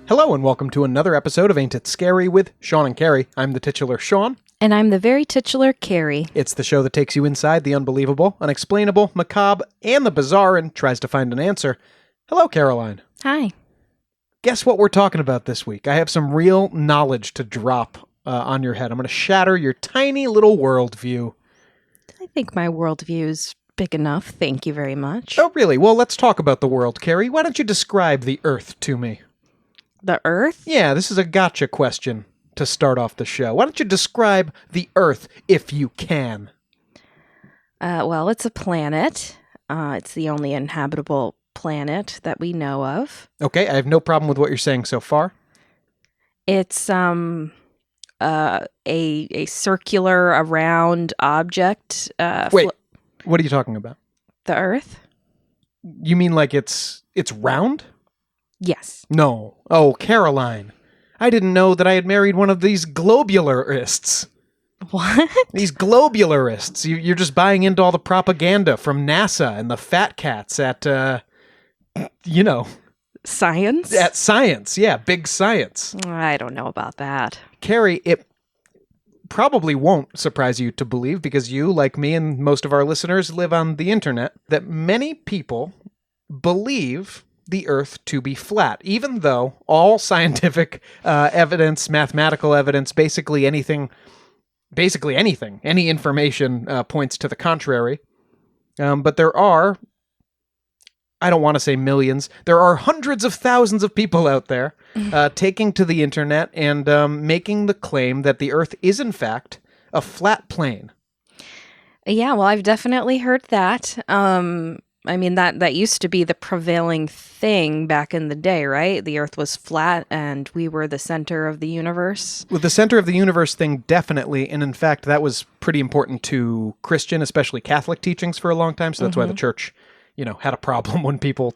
Hello and welcome to another episode of Ain't It Scary with Sean and Carrie. I'm the titular Sean. And I'm the very titular Carrie. It's the show that takes you inside the unbelievable, unexplainable, macabre, and the bizarre and tries to find an answer. Hello, Caroline. Hi. Guess what we're talking about this week? I have some real knowledge to drop on your head. I'm going to shatter your tiny little worldview. I think my worldview is big enough. Thank you very much. Oh, really? Well, let's talk about the world, Carrie. Why don't you describe the Earth to me? The Earth? Yeah, this is a gotcha question to start off the show. Why don't you describe the Earth if you can? Well, it's a planet. It's the only inhabitable planet that we know of. Okay, I have no problem with what you're saying so far. It's a circular, a round object. Wait, what are you talking about? The Earth? You mean like it's round? Yes. No. Oh, Caroline. I didn't know that I had married one of these globularists. What? These globularists. You're just buying into all the propaganda from NASA and the fat cats at, Science? At science. Yeah, big science. I don't know about that. Carrie, it probably won't surprise you to believe, because you, like me and most of our listeners, live on the internet, that many people believe the Earth to be flat, even though all scientific evidence, mathematical evidence, basically anything, any information points to the contrary. But there are, I don't want to say millions, there are hundreds of thousands of people out there taking to the internet and making the claim that the Earth is, in fact, a flat plane. Yeah, well, I've definitely heard that. I mean, that used to be the prevailing thing back in the day, right? The Earth was flat and we were the center of the universe. Well, the center of the universe thing, definitely. And in fact, that was pretty important to Christian, especially Catholic teachings for a long time. So that's why the church, had a problem when people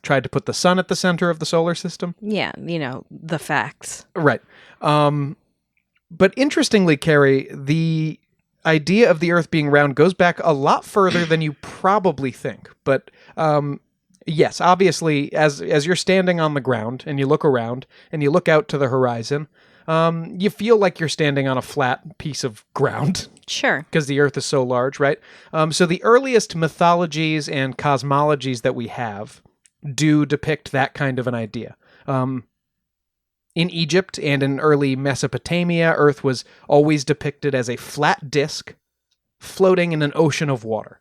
tried to put the sun at the center of the solar system. Yeah, the facts. Right. But interestingly, Carrie, the idea of the Earth being round goes back a lot further than you probably think. But yes, obviously, as you're standing on the ground and you look around and you look out to the horizon, you feel like you're standing on a flat piece of ground. Sure. Because the Earth is so large, right? So the earliest mythologies and cosmologies that we have do depict that kind of an idea. In Egypt and in early Mesopotamia, Earth was always depicted as a flat disk floating in an ocean of water.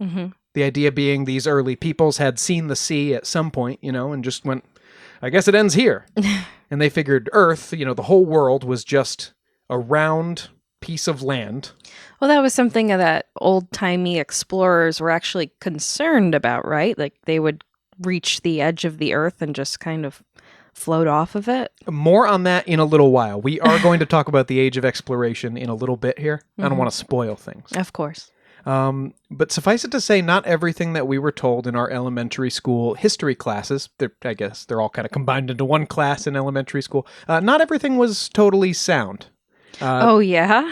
Mm-hmm. The idea being these early peoples had seen the sea at some point, and just went, I guess it ends here. And they figured Earth, the whole world was just a round piece of land. Well, that was something that old-timey explorers were actually concerned about, right? Like they would reach the edge of the Earth and just kind of float off of it. More on that in a little while. We are going to talk about the age of exploration in a little bit here. I don't want to spoil things. Of course. But suffice it to say, not everything that we were told in our elementary school history classes, I guess they're all kind of combined into one class in elementary school, not everything was totally sound. Oh, yeah?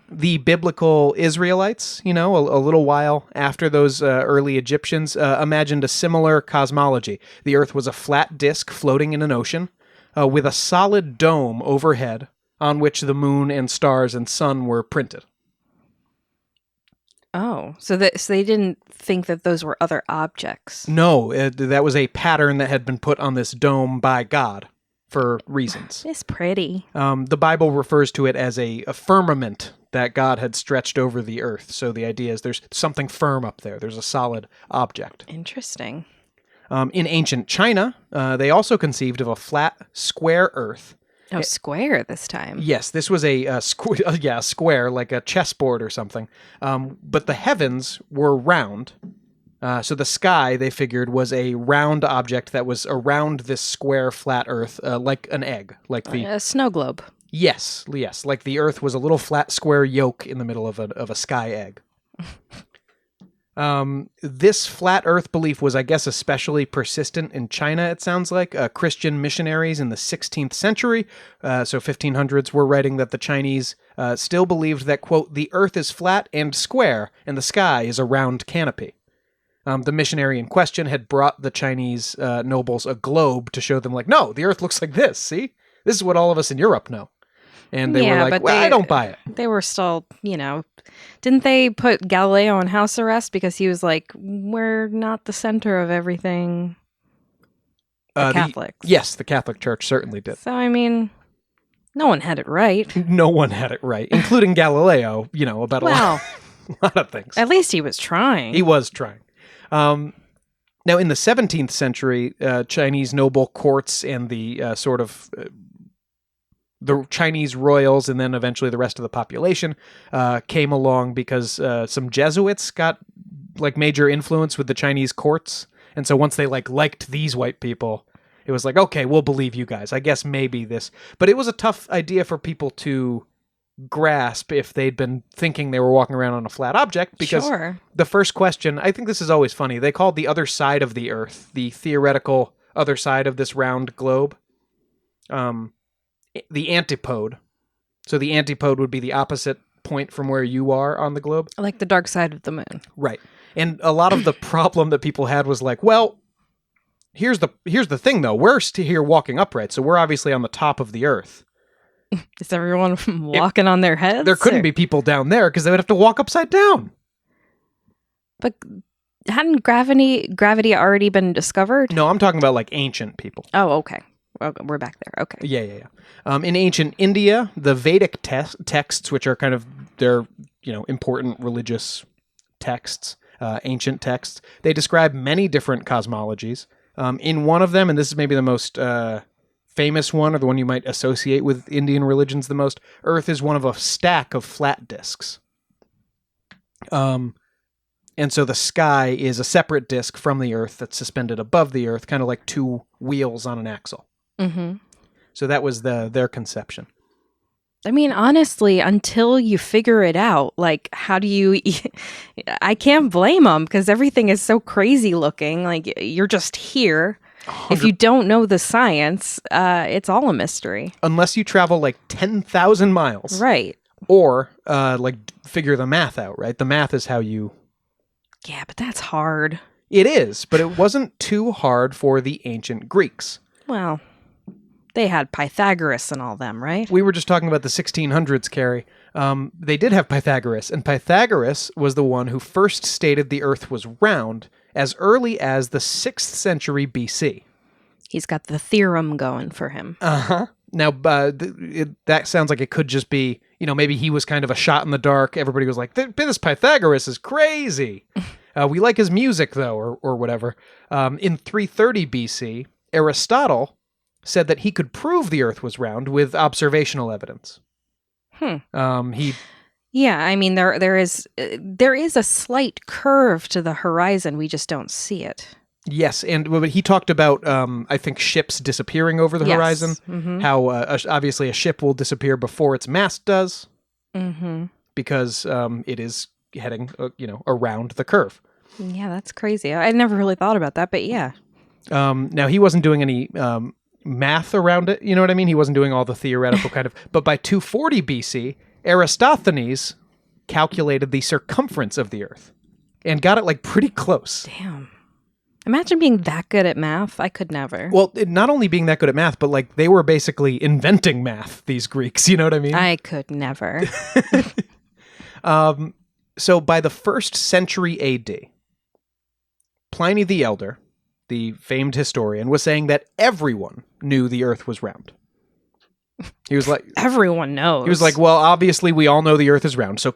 The biblical Israelites, a little while after those early Egyptians, imagined a similar cosmology. The Earth was a flat disk floating in an ocean with a solid dome overhead on which the moon and stars and sun were printed. Oh, so they didn't think that those were other objects. No, that was a pattern that had been put on this dome by God for reasons. It's pretty. The Bible refers to it as a firmament that God had stretched over the earth. So the idea is there's something firm up there. There's a solid object. Interesting. In ancient China, they also conceived of a flat, square earth. Oh, square this time. Yes, this was a square, like a chessboard or something. But the heavens were round. So the sky, they figured, was a round object that was around this square, flat Earth, like an egg, like a snow globe. Yes, like the Earth was a little flat, square yolk in the middle of a sky egg. This flat Earth belief was, I guess, especially persistent in China, it sounds like. Christian missionaries in the 16th century, so 1500s, were writing that the Chinese still believed that, quote, the Earth is flat and square, and the sky is a round canopy. The missionary in question had brought the Chinese nobles a globe to show them, like, no, the Earth looks like this. See? This is what all of us in Europe know. And they were like, well, I don't buy it. They were still, didn't they put Galileo on house arrest because he was like, we're not the center of everything? The Catholics. Yes, the Catholic Church certainly did. So, I mean, no one had it right. No one had it right, including Galileo, about a lot of things. At least he was trying. He was trying. Now, in the 17th century, Chinese noble courts and the the Chinese royals, and then eventually the rest of the population, came along because some Jesuits got major influence with the Chinese courts. And so once they liked these white people, it was like, okay, we'll believe you guys. I guess maybe this. But it was a tough idea for people to grasp if they'd been thinking they were walking around on a flat object, because the first question, I think this is always funny, they called the other side of the Earth, the theoretical other side of this round globe, the antipode. So the antipode would be the opposite point from where you are on the globe. Like the dark side of the moon. Right. And a lot of the problem that people had was like, well, here's the thing though. We're here walking upright, so we're obviously on the top of the Earth. Is everyone walking on their heads? There couldn't be people down there because they would have to walk upside down. But hadn't gravity already been discovered? No, I'm talking about ancient people. Oh, okay. Well, we're back there. Okay. Yeah. In ancient India, the Vedic texts, which are kind of their important religious texts, ancient texts, they describe many different cosmologies. In one of them, and this is maybe the most famous one, or the one you might associate with Indian religions the most, Earth is one of a stack of flat disks. And so the sky is a separate disk from the Earth that's suspended above the Earth, kind of like two wheels on an axle. Mm-hmm. So that was their conception. I mean, honestly, until you figure it out, how do you... I can't blame them because everything is so crazy looking. You're just here. 100... If you don't know the science, it's all a mystery. Unless you travel 10,000 miles. Right. Or figure the math out, right? The math is how you... Yeah, but that's hard. It is, but it wasn't too hard for the ancient Greeks. Well... They had Pythagoras and all them, right? We were just talking about the 1600s, Carrie. They did have Pythagoras, and Pythagoras was the one who first stated the Earth was round as early as the 6th century BC. He's got the theorem going for him. Uh-huh. Now, that sounds like it could just be, maybe he was kind of a shot in the dark. Everybody was like, this Pythagoras is crazy. We like his music, though, or whatever. In 330 BC, Aristotle said that he could prove the Earth was round with observational evidence. Yeah, I mean there is a slight curve to the horizon. We just don't see it. Yes, but he talked about I think ships disappearing over the horizon. Mm-hmm. How obviously a ship will disappear before its mast does, because it is heading around the curve. Yeah, that's crazy. I never really thought about that, but yeah. Now he wasn't doing any math around it, you know what I mean? He wasn't doing all the theoretical kind of... But by 240 BC, Eratosthenes calculated the circumference of the Earth and got it pretty close. Damn. Imagine being that good at math. I could never. Well, not only being that good at math, but they were basically inventing math, these Greeks, you know what I mean? I could never. So by the 1st century AD, Pliny the Elder, the famed historian, was saying that everyone knew the Earth was round. He was like... Everyone knows. He was like, well, obviously we all know the Earth is round, so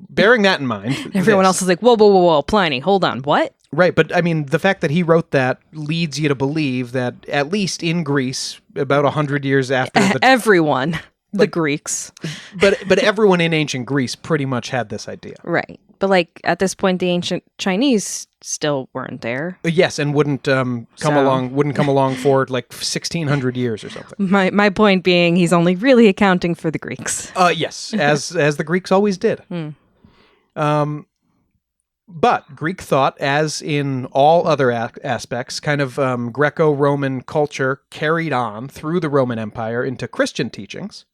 bearing that in mind... Everyone else is like, whoa, Pliny, hold on, what? Right, but I mean, the fact that he wrote that leads you to believe that, at least in Greece, about 100 years after... Everyone, the Greeks. But everyone in ancient Greece pretty much had this idea. Right. But at this point, the ancient Chinese still weren't there. Yes, and wouldn't come along for 1600 years or something. My point being, he's only really accounting for the Greeks. Yes, as the Greeks always did. But Greek thought, as in all other aspects, kind of Greco-Roman culture carried on through the Roman Empire into Christian teachings.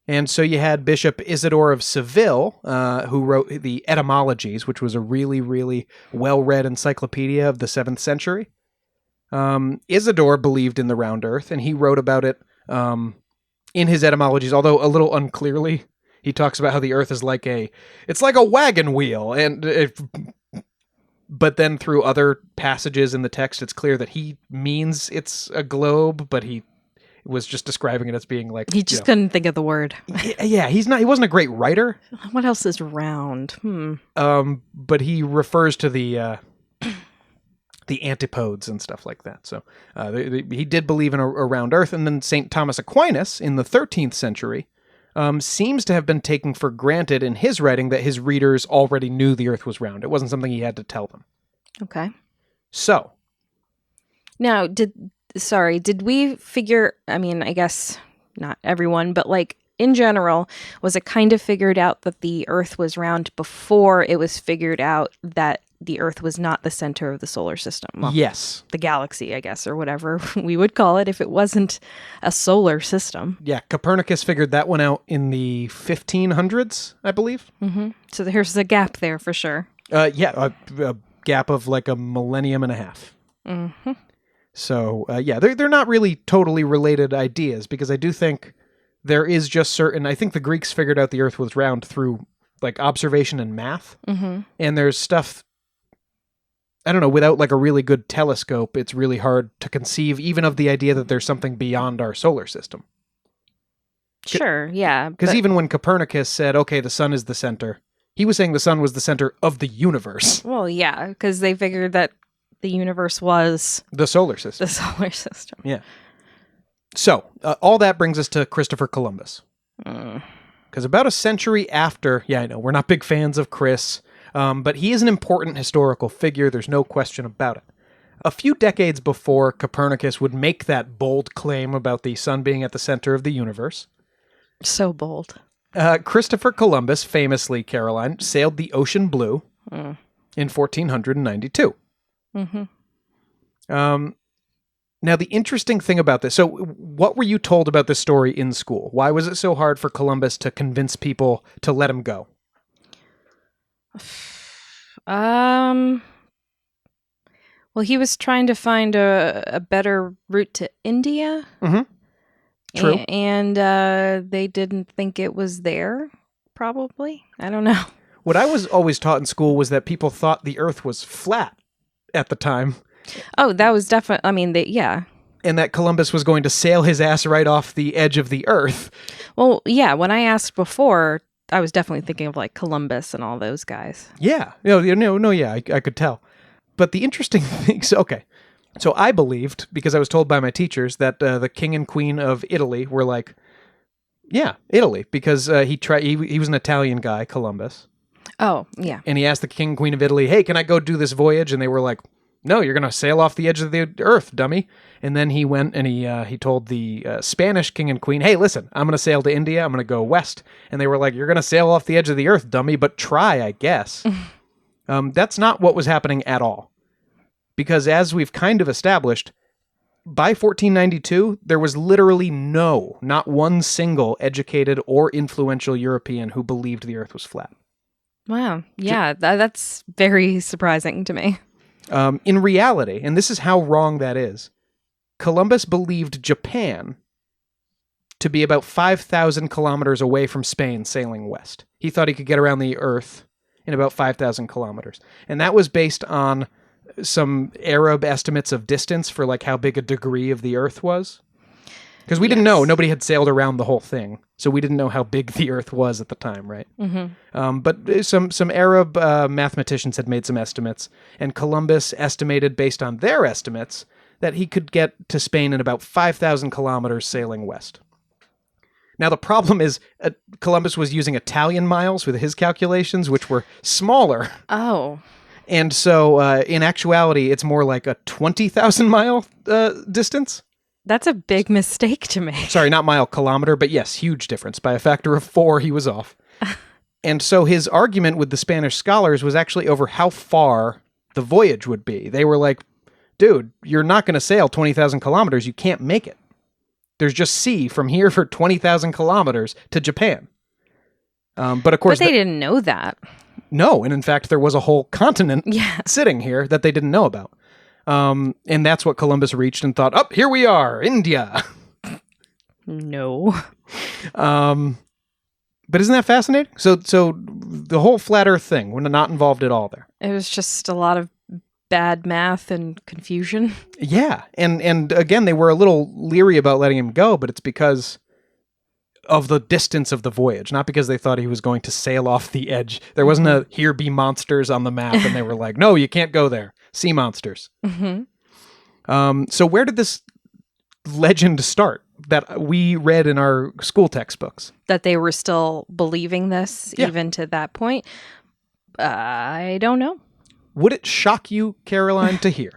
And so you had Bishop Isidore of Seville, who wrote the Etymologies, which was a really, really well-read encyclopedia of the 7th century. Isidore believed in the round earth, and he wrote about it in his Etymologies, although a little unclearly. He talks about how the earth is like a wagon wheel, but then through other passages in the text, it's clear that he means it's a globe, but he was just describing it as being like... He just couldn't think of the word. Yeah, he wasn't a great writer. What else is round? But he refers to the antipodes and stuff like that. So he did believe in a round earth. And then St. Thomas Aquinas in the 13th century seems to have been taken for granted in his writing that his readers already knew the earth was round. It wasn't something he had to tell them. Okay. So. Now, did we figure, I mean, I guess not everyone, but like in general, was it kind of figured out that the earth was round before it was figured out that the earth was not the center of the solar system? Well, yes. The galaxy, I guess, or whatever we would call it if it wasn't a solar system. Yeah, Copernicus figured that one out in the 1500s, I believe. Mm-hmm. So there's a gap there for sure. Yeah, a gap of like a millennium and a half. Mm-hmm. So, they're not really totally related ideas, because I do think there is just certain... I think the Greeks figured out the earth was round through, like, observation and math. Mm-hmm. And there's stuff... I don't know, without, like, a really good telescope, it's really hard to conceive even of the idea that there's something beyond our solar system. Sure, yeah. Because even when Copernicus said, okay, the sun is the center, he was saying the sun was the center of the universe. Well, yeah, because they figured that the universe was... the solar system. The solar system. Yeah. So, all that brings us to Christopher Columbus. Because about a century after... Yeah, I know, we're not big fans of Chris, but he is an important historical figure. There's no question about it. A few decades before Copernicus would make that bold claim about the sun being at the center of the universe... So bold. Christopher Columbus, famously, Caroline, sailed the ocean blue in 1492. Mm-hmm. Now, the interesting thing about this... So, what were you told about this story in school? Why was it so hard for Columbus to convince people to let him go? Well, he was trying to find a better route to India. Mm-hmm. True. And they didn't think it was there, probably. I don't know. What I was always taught in school was that people thought the earth was flat at the time. Oh, that was definitely... I mean, yeah. And that Columbus was going to sail his ass right off the edge of the earth. Well, yeah, when I asked before, I was definitely thinking of like Columbus and all those guys. Yeah. I could tell. But the interesting thing... So I believed, because I was told by my teachers, that the king and queen of Italy were like, yeah, Italy, because he was an Italian guy, Columbus. Oh, yeah. And he asked the king and queen of Italy, hey, can I go do this voyage? And they were like, no, you're going to sail off the edge of the earth, dummy. And then he went and he told the Spanish king and queen, hey, listen, I'm going to sail to India. I'm going to go west. And they were like, you're going to sail off the edge of the earth, dummy, but try, I guess. That's not what was happening at all. Because as we've kind of established, by 1492, there was literally not one single educated or influential European who believed the earth was flat. Wow. Yeah, that's very surprising to me. In reality, and this is how wrong that is, Columbus believed Japan to be about 5,000 kilometers away from Spain sailing west. He thought he could get around the earth in about 5,000 kilometers. And that was based on some Arab estimates of distance for like how big a degree of the earth was. Because we didn't know. Nobody had sailed around the whole thing. So we didn't know how big the earth was at the time, right? Mm-hmm. But some Arab mathematicians had made some estimates, and Columbus estimated, based on their estimates, that he could get to Spain in about 5,000 kilometers sailing west. Now, the problem is Columbus was using Italian miles with his calculations, which were smaller. Oh. And so, in actuality, it's more like a 20,000 mile distance. That's a big mistake to make. Sorry, not mile, kilometer, but yes, huge difference. By a factor of 4, he was off. And so his argument with the Spanish scholars was actually over how far the voyage would be. They were like, dude, you're not going to sail 20,000 kilometers. You can't make it. There's just sea from here for 20,000 kilometers to Japan. But of course, But they didn't know that. No, and in fact, there was a whole continent sitting here that they didn't know about. And that's what Columbus reached and thought, here we are, India. No. But isn't that fascinating? So the whole flat Earth thing, we're not involved at all there. It was just a lot of bad math and confusion. Yeah, and again, they were a little leery about letting him go, but it's because of the distance of the voyage, not because they thought he was going to sail off the edge. There wasn't a here be monsters on the map, and they were like, no, you can't go there. Sea monsters. Mm-hmm. So where did this legend start that we read in our school textbooks? That they were still believing this even to that point? I don't know. Would it shock you, Caroline, to hear?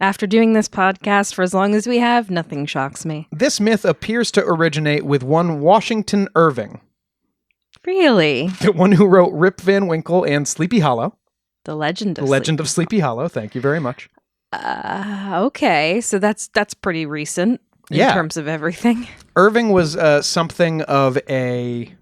After doing this podcast for as long as we have, nothing shocks me. This myth appears to originate with one Washington Irving. Really? The one who wrote Rip Van Winkle and Sleepy Hollow. The Legend of Sleepy Hollow. Thank you very much. Okay, so that's pretty recent in terms of everything. Irving was something of a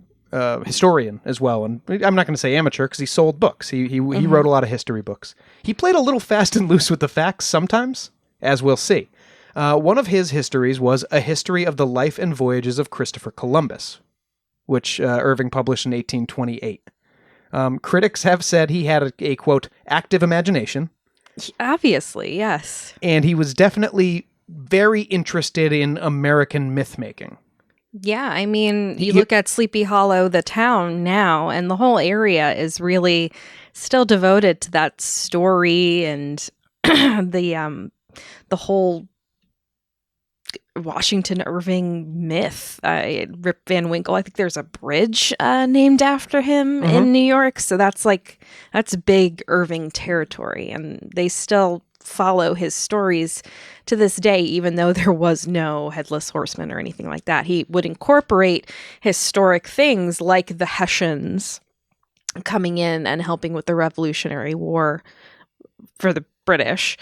historian as well, and I'm not going to say amateur because he sold books. He wrote a lot of history books. He played a little fast and loose with the facts sometimes, as we'll see. One of his histories was A History of the Life and Voyages of Christopher Columbus, which Irving published in 1828. Critics have said he had a quote, active imagination. Obviously, yes. And he was definitely very interested in American myth-making. Yeah, I mean, you look at Sleepy Hollow, the town now, and the whole area is really still devoted to that story and the whole Washington Irving myth. Rip Van Winkle, I think there's a bridge named after him in New York, so that's big Irving territory, and they still follow his stories to this day, even though there was no headless horseman or anything like that. He would incorporate historic things like the Hessians coming in and helping with the Revolutionary War for the British.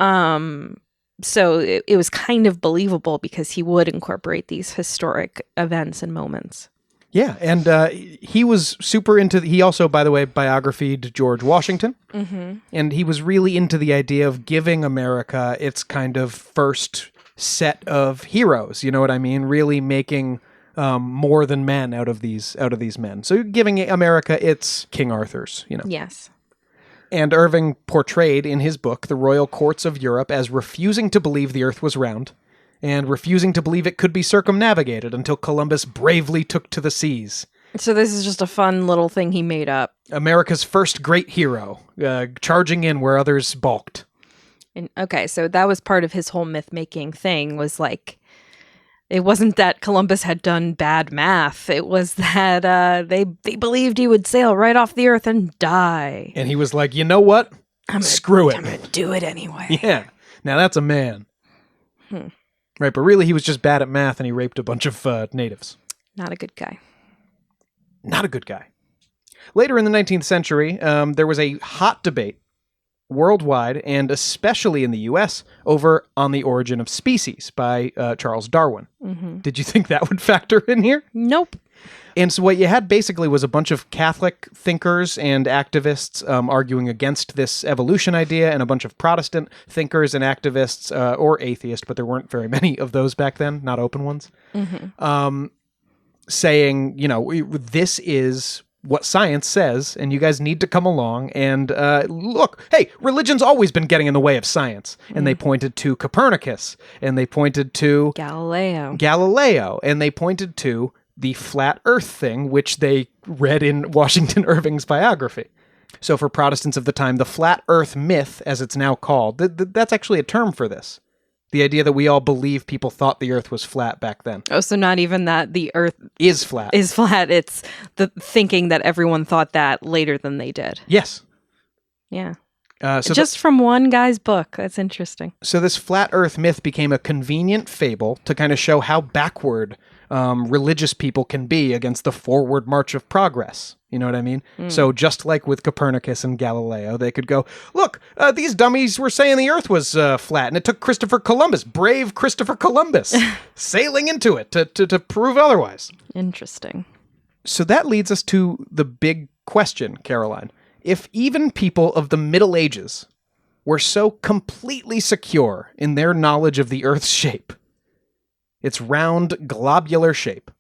So it was kind of believable because he would incorporate these historic events and moments. Yeah, and he was super into... He also, by the way, biographied George Washington. Mm-hmm. And he was really into the idea of giving America its kind of first set of heroes. You know what I mean? Really making more than men out of these men. So giving America its King Arthurs, you know. Yes. And Irving portrayed in his book the royal courts of Europe as refusing to believe the earth was round, and refusing to believe it could be circumnavigated until Columbus bravely took to the seas. So this is just a fun little thing he made up. America's first great hero, charging in where others balked. And, okay, so that was part of his whole myth-making thing, was like, it wasn't that Columbus had done bad math. It was that they believed he would sail right off the earth and die. And he was like, you know what? Screw it. I'm going to do it anyway. Yeah. Now that's a man. Right, but really he was just bad at math and he raped a bunch of natives. Not a good guy. Not a good guy. Later in the 19th century, there was a hot debate worldwide, and especially in the U.S., over On the Origin of Species by Charles Darwin. Mm-hmm. Did you think that would factor in here? Nope. And so what you had basically was a bunch of Catholic thinkers and activists arguing against this evolution idea, and a bunch of Protestant thinkers and activists, or atheists, but there weren't very many of those back then, not open ones, saying, you know, this is what science says, and you guys need to come along and look, hey, religion's always been getting in the way of science. And they pointed to Copernicus, and they pointed to Galileo, and they pointed to the flat earth thing, which they read in Washington Irving's biography. So for Protestants of the time, the flat earth myth, as it's now called, that's actually a term for this. The idea that we all believe people thought the earth was flat back then. Oh, so not even that the earth is flat. It's the thinking that everyone thought that later than they did. Yes. Yeah. So just from one guy's book. That's interesting. So this flat earth myth became a convenient fable to kind of show how backward religious people can be against the forward march of progress. You know what I mean? So just like with Copernicus and Galileo, they could go, look, these dummies were saying the Earth was flat, and it took Christopher Columbus, brave Christopher Columbus, sailing into it to prove otherwise. Interesting. So that leads us to the big question, Caroline. If even people of the Middle Ages were so completely secure in their knowledge of the Earth's shape, its round, globular shape,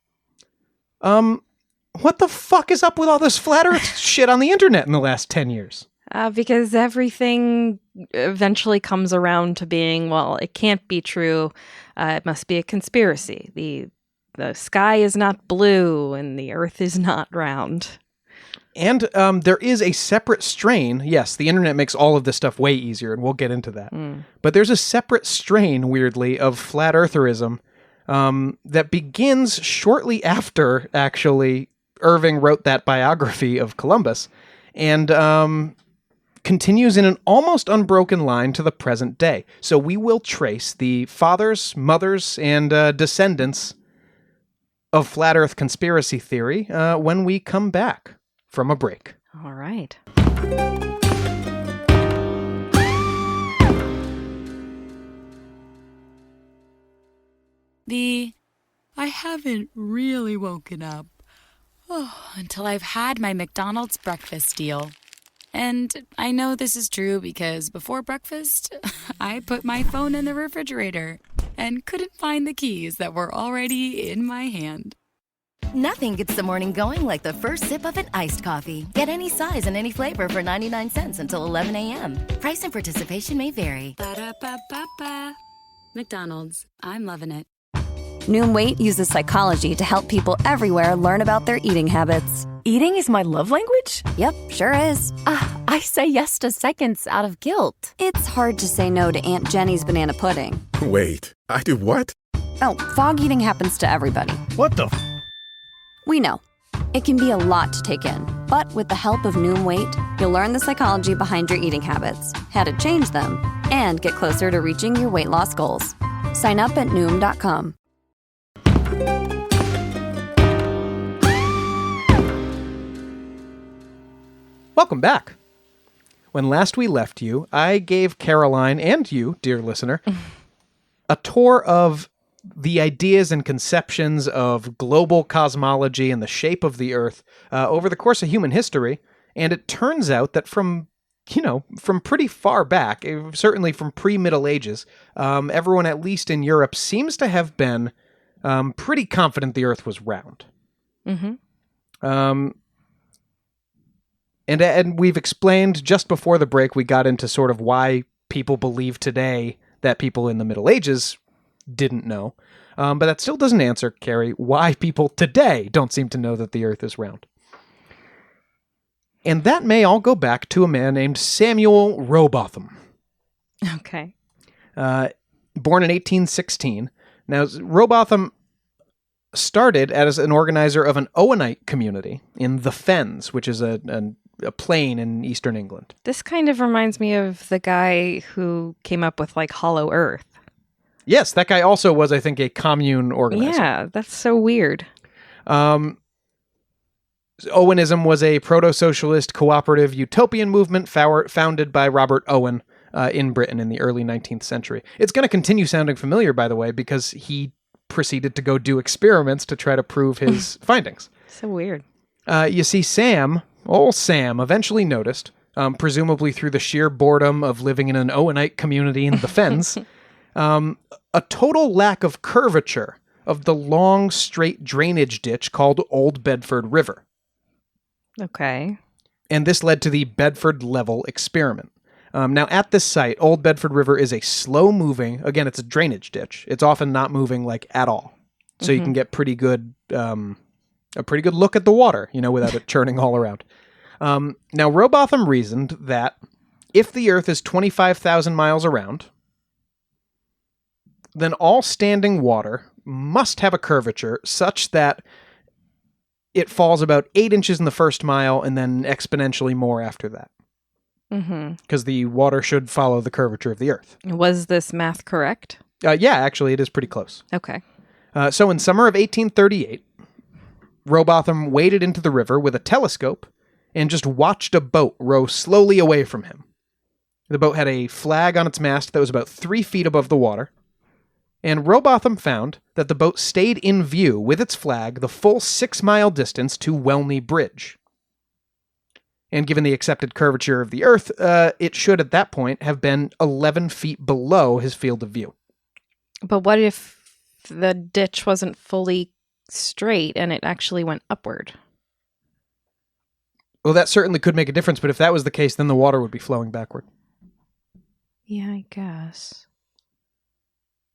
what the fuck is up with all this flat Earth shit on the internet in the last 10 years? Because everything eventually comes around to being, well, it can't be true. It must be a conspiracy. The sky is not blue and the Earth is not round. And there is a separate strain. Yes, the internet makes all of this stuff way easier, and we'll get into that. But there's a separate strain, weirdly, of flat eartherism that begins shortly after, actually, Irving wrote that biography of Columbus, and continues in an almost unbroken line to the present day. So we will trace the fathers, mothers, and descendants of flat Earth conspiracy theory when we come back from a break. All right. I haven't really woken up until I've had my McDonald's breakfast deal. And I know this is true because before breakfast, I put my phone in the refrigerator and couldn't find the keys that were already in my hand. Nothing gets the morning going like the first sip of an iced coffee. Get any size and any flavor for 99 cents until 11 a.m. Price and participation may vary. Ba-da-ba-ba-ba. McDonald's. I'm loving it. Noom Weight uses psychology to help people everywhere learn about their eating habits. Eating is my love language? Yep, sure is. I say yes to seconds out of guilt. It's hard to say no to Aunt Jenny's banana pudding. Wait, I do what? Oh, fog eating happens to everybody. What the We know. It can be a lot to take in, but with the help of Noom Weight, you'll learn the psychology behind your eating habits, how to change them, and get closer to reaching your weight loss goals. Sign up at Noom.com. Welcome back. When last we left you, I gave Caroline and you, dear listener, a tour of the ideas and conceptions of global cosmology and the shape of the Earth over the course of human history. And it turns out that from pretty far back, certainly from pre-Middle Ages, everyone, at least in Europe, seems to have been pretty confident the Earth was round. Mm-hmm. And we've explained just before the break, we got into sort of why people believe today that people in the Middle Ages didn't know. But that still doesn't answer, Carrie, why people today don't seem to know that the Earth is round. And that may all go back to a man named Samuel Robotham. Okay. Born in 1816. Now, Robotham started as an organizer of an Owenite community in the Fens, which is a plain in eastern England. This kind of reminds me of the guy who came up with, like, Hollow Earth. Yes, that guy also was, I think, a commune organizer. Yeah, that's so weird. Owenism was a proto-socialist cooperative utopian movement founded by Robert Owen in Britain in the early 19th century. It's going to continue sounding familiar, by the way, because he proceeded to go do experiments to try to prove his findings. So weird. You see, old Sam, eventually noticed, presumably through the sheer boredom of living in an Owenite community in the Fens, a total lack of curvature of the long, straight drainage ditch called Old Bedford River. Okay. And this led to the Bedford Level experiment. Now, at this site, Old Bedford River is a slow-moving, again, it's a drainage ditch. It's often not moving, like, at all. So you can get a pretty good look at the water, without it churning all around. Now, Robotham reasoned that if the Earth is 25,000 miles around, then all standing water must have a curvature such that it falls about 8 inches in the first mile and then exponentially more after that. Because the water should follow the curvature of the Earth. Was this math correct? Yeah, actually, it is pretty close. Okay. So in summer of 1838, Robotham waded into the river with a telescope and just watched a boat row slowly away from him. The boat had a flag on its mast that was about 3 feet above the water, and Robotham found that the boat stayed in view with its flag the full 6-mile distance to Welney Bridge. And given the accepted curvature of the Earth, it should at that point have been 11 feet below his field of view. But what if the ditch wasn't fully straight and it actually went upward? Well, that certainly could make a difference, but if that was the case, then the water would be flowing backward. Yeah, I guess.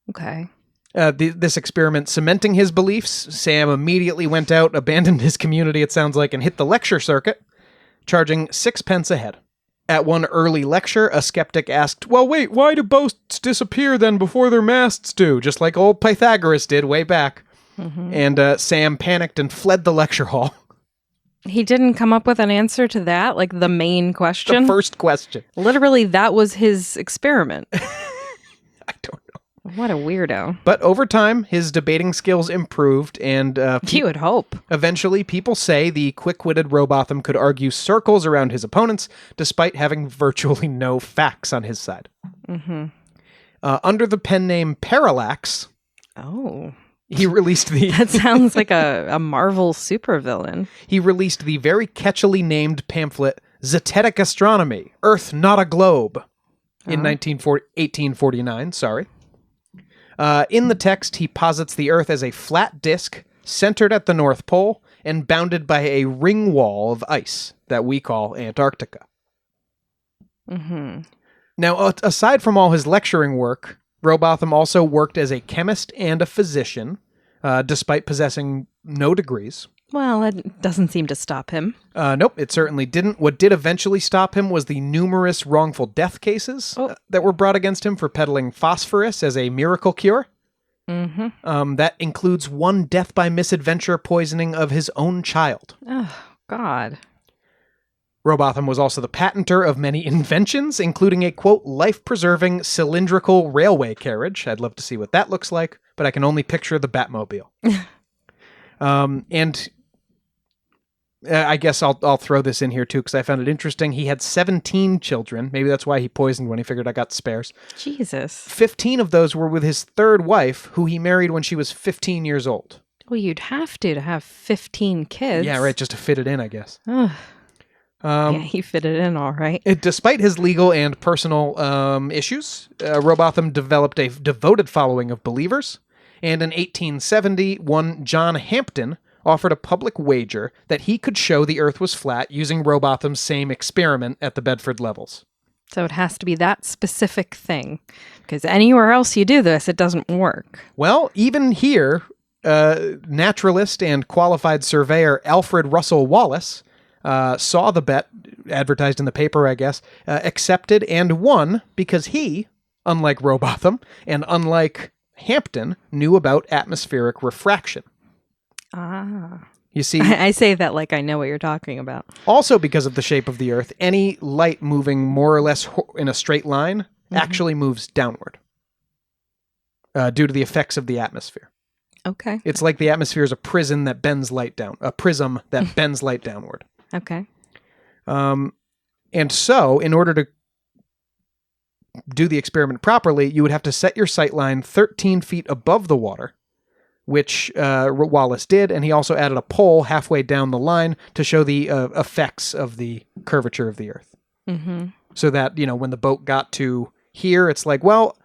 Okay. This experiment cementing his beliefs, Sam immediately went out, abandoned his community, it sounds like, and hit the lecture circuit, charging 6 pence a head. At one early lecture, a skeptic asked, well, wait, why do boats disappear then before their masts do? Just like old Pythagoras did way back. Mm-hmm. And Sam panicked and fled the lecture hall. He didn't come up with an answer to that, like the main question? The first question. Literally, that was his experiment. I don't know. What a weirdo. But over time, his debating skills improved, and you would hope. Eventually, people say the quick-witted Robotham could argue circles around his opponents, despite having virtually no facts on his side. Mm-hmm. Under the pen name Parallax, he released the... That sounds like a Marvel supervillain. He released the very catchily named pamphlet, Zetetic Astronomy, Earth Not a Globe, in 1849, sorry. In the text, he posits the Earth as a flat disk, centered at the North Pole, and bounded by a ring wall of ice that we call Antarctica. Mm-hmm. Now, aside from all his lecturing work, Robotham also worked as a chemist and a physician, despite possessing no degrees. Well, that doesn't seem to stop him. Nope, it certainly didn't. What did eventually stop him was the numerous wrongful death cases that were brought against him for peddling phosphorus as a miracle cure. Mm-hmm. That includes one death by misadventure poisoning of his own child. Oh, God. Robotham was also the patenter of many inventions, including a, quote, life-preserving cylindrical railway carriage. I'd love to see what that looks like, but I can only picture the Batmobile. And I guess I'll throw this in here, too, because I found it interesting. He had 17 children. Maybe that's why he poisoned when he figured I got spares. Jesus. 15 of those were with his third wife, who he married when she was 15 years old. Well, you'd have to have 15 kids. Yeah, right, just to fit it in, I guess. Yeah, he fit it in all right. Despite his legal and personal issues, Robotham developed a devoted following of believers, and in 1870, one John Hampden offered a public wager that he could show the Earth was flat using Robotham's same experiment at the Bedford levels. So it has to be that specific thing, because anywhere else you do this, it doesn't work. Well, even here, naturalist and qualified surveyor Alfred Russel Wallace saw the bet, advertised in the paper, I guess, accepted and won because he, unlike Robotham and unlike Hampden, knew about atmospheric refraction. Ah. You see, I say that like I know what you're talking about. Also because of the shape of the Earth, any light moving more or less in a straight line actually moves downward due to the effects of the atmosphere. Okay. It's like the atmosphere is a prism that bends light down, a prism that bends light downward. Okay. And so, in order to do the experiment properly, you would have to set your sight line 13 feet above the water, which Wallace did, and he also added a pole halfway down the line to show the effects of the curvature of the Earth. Mm-hmm. So that, when the boat got to here, it's like, well,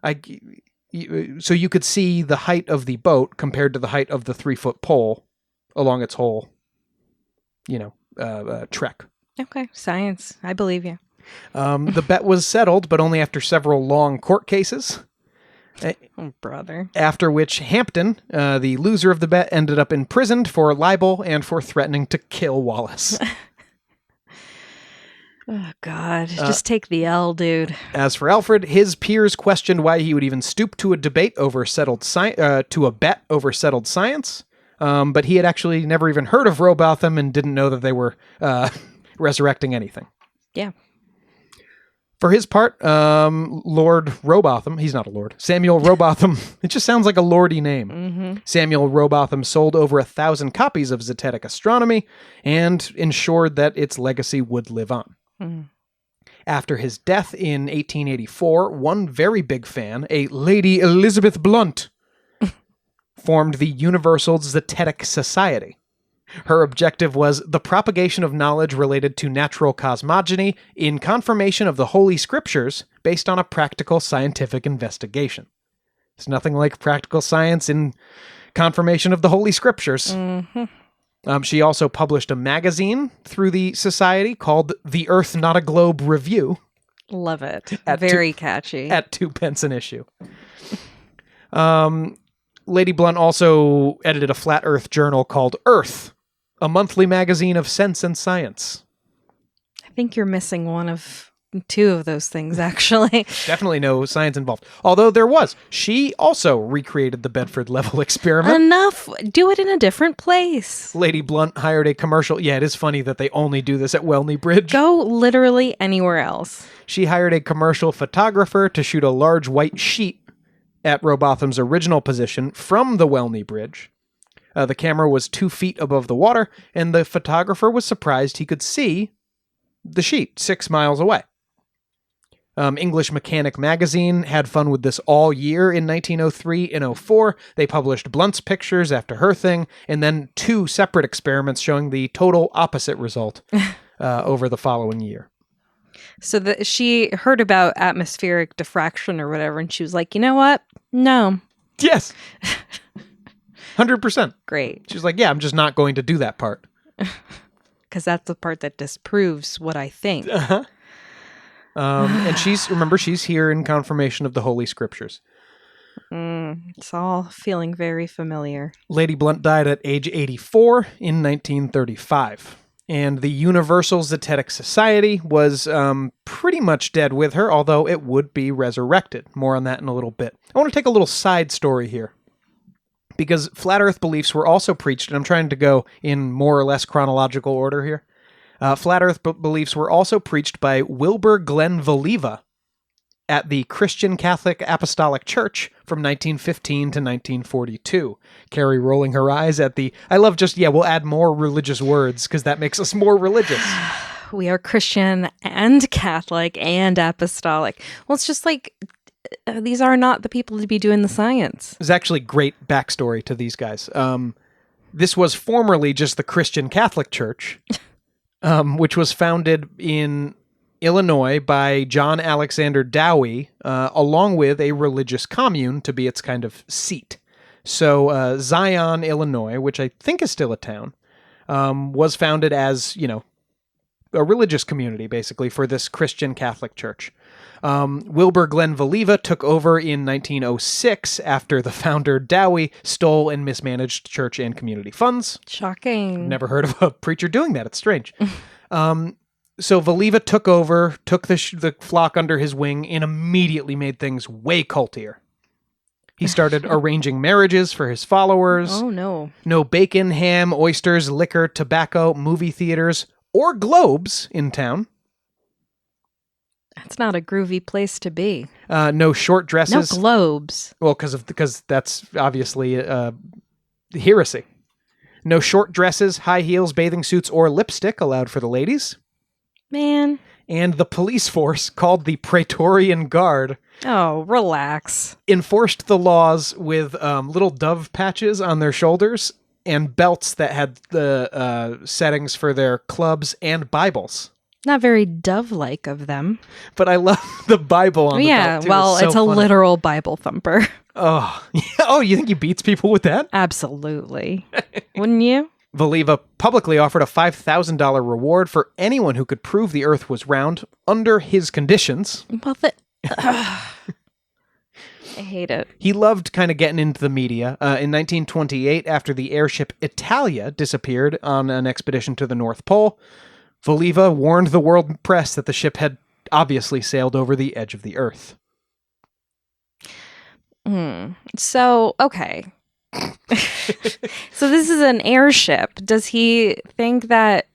so you could see the height of the boat compared to the height of the 3-foot pole along its whole, trek. Okay, science. I believe you. The bet was settled, but only after several long court cases. Oh, brother. After which Hampden, the loser of the bet, ended up imprisoned for libel and for threatening to kill Wallace. Oh, God. Just take the L, dude. As for Alfred, his peers questioned why he would even stoop to a debate over to a bet over settled science. But he had actually never even heard of Robotham and didn't know that they were resurrecting anything. Yeah. For his part, Lord Robotham, he's not a lord, Samuel Robotham, it just sounds like a lordy name. Samuel Robotham sold over 1,000 copies of Zetetic Astronomy and ensured that its legacy would live on. After his death in 1884, one very big fan, a Lady Elizabeth Blunt, formed the Universal Zetetic Society. Her objective was the propagation of knowledge related to natural cosmogony in confirmation of the Holy Scriptures based on a practical scientific investigation. It's nothing like practical science in confirmation of the Holy Scriptures. She also published a magazine through the society called The Earth Not a Globe Review. Love it. Very catchy. At 2 pence an issue. Lady Blunt also edited a flat Earth journal called Earth, a monthly magazine of sense and science. I think you're missing one of 2 of those things, actually. Definitely no science involved. Although there was. She also recreated the Bedford level experiment. Enough. Do it in a different place. Lady Blunt hired a commercial... Yeah, it is funny that they only do this at Welney Bridge. Go literally anywhere else. She hired a commercial photographer to shoot a large white sheet at Robotham's original position from the Welney Bridge. The camera was 2 feet above the water, and the photographer was surprised he could see the sheet 6 miles away. English Mechanic magazine had fun with this all year in 1903 and 04. They published Blunt's pictures after her thing, and then 2 separate experiments showing the total opposite result over the following year. So she heard about atmospheric diffraction or whatever, and she was like, you know what? No. Yes. 100%. Great. She's like, yeah, I'm just not going to do that part. Because that's the part that disproves what I think. And she's here in confirmation of the Holy Scriptures. It's all feeling very familiar. Lady Blunt died at age 84 in 1935. And the Universal Zetetic Society was pretty much dead with her, although it would be resurrected. More on that in a little bit. I want to take a little side story here. Because flat Earth beliefs were also preached, and I'm trying to go in more or less chronological order here. Flat Earth beliefs were also preached by Wilbur Glenn Voliva at the Christian Catholic Apostolic Church from 1915 to 1942. Carrie rolling her eyes at the... I love just, we'll add more religious words because that makes us more religious. We are Christian and Catholic and Apostolic. Well, it's just like... these are not the people to be doing the science. There's actually great backstory to these guys. This was formerly just the Christian Catholic Church, which was founded in Illinois by John Alexander Dowie, along with a religious commune to be its kind of seat. So Zion, Illinois, which I think is still a town, was founded as, a religious community, basically, for this Christian Catholic Church. Wilbur Glenn Voliva took over in 1906 after the founder Dowie stole and mismanaged church and community funds. Shocking. Never heard of a preacher doing that. It's strange. So Voliva took over, took the flock under his wing, and immediately made things way cultier. He started arranging marriages for his followers. Oh, no. No bacon, ham, oysters, liquor, tobacco, movie theaters, or globes in town. That's not a groovy place to be. No short dresses. No globes. Well, because that's obviously heresy. No short dresses, high heels, bathing suits, or lipstick allowed for the ladies. Man. And the police force, called the Praetorian Guard, oh, relax, enforced the laws with little dove patches on their shoulders and belts that had the settings for their clubs and Bibles. Not very dove-like of them. But I love the Bible on the belt, too. Well, it's a funny. Literal Bible thumper. Oh, you think he beats people with that? Absolutely. Wouldn't you? Voliva publicly offered a $5,000 reward for anyone who could prove the Earth was round under his conditions. Well, I hate it. He loved kind of getting into the media. In 1928, after the airship Italia disappeared on an expedition to the North Pole, Voliva warned the world press that the ship had obviously sailed over the edge of the Earth. So, okay. So this is an airship. Does he think that...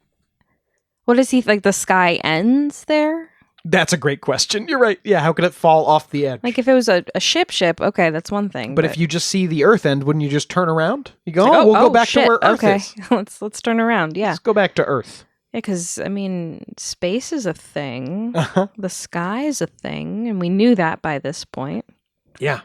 What is he like? The sky ends there? That's a great question. You're right. Yeah, how could it fall off the edge? Like if it was a ship, okay, that's one thing. But if you just see the Earth end, wouldn't you just turn around? You go, like, we'll go back shit. to where Earth okay. is. let's turn around. Yeah. Let's go back to Earth. Yeah, because, I mean, space is a thing. Uh-huh. The sky is a thing, and we knew that by this point. Yeah.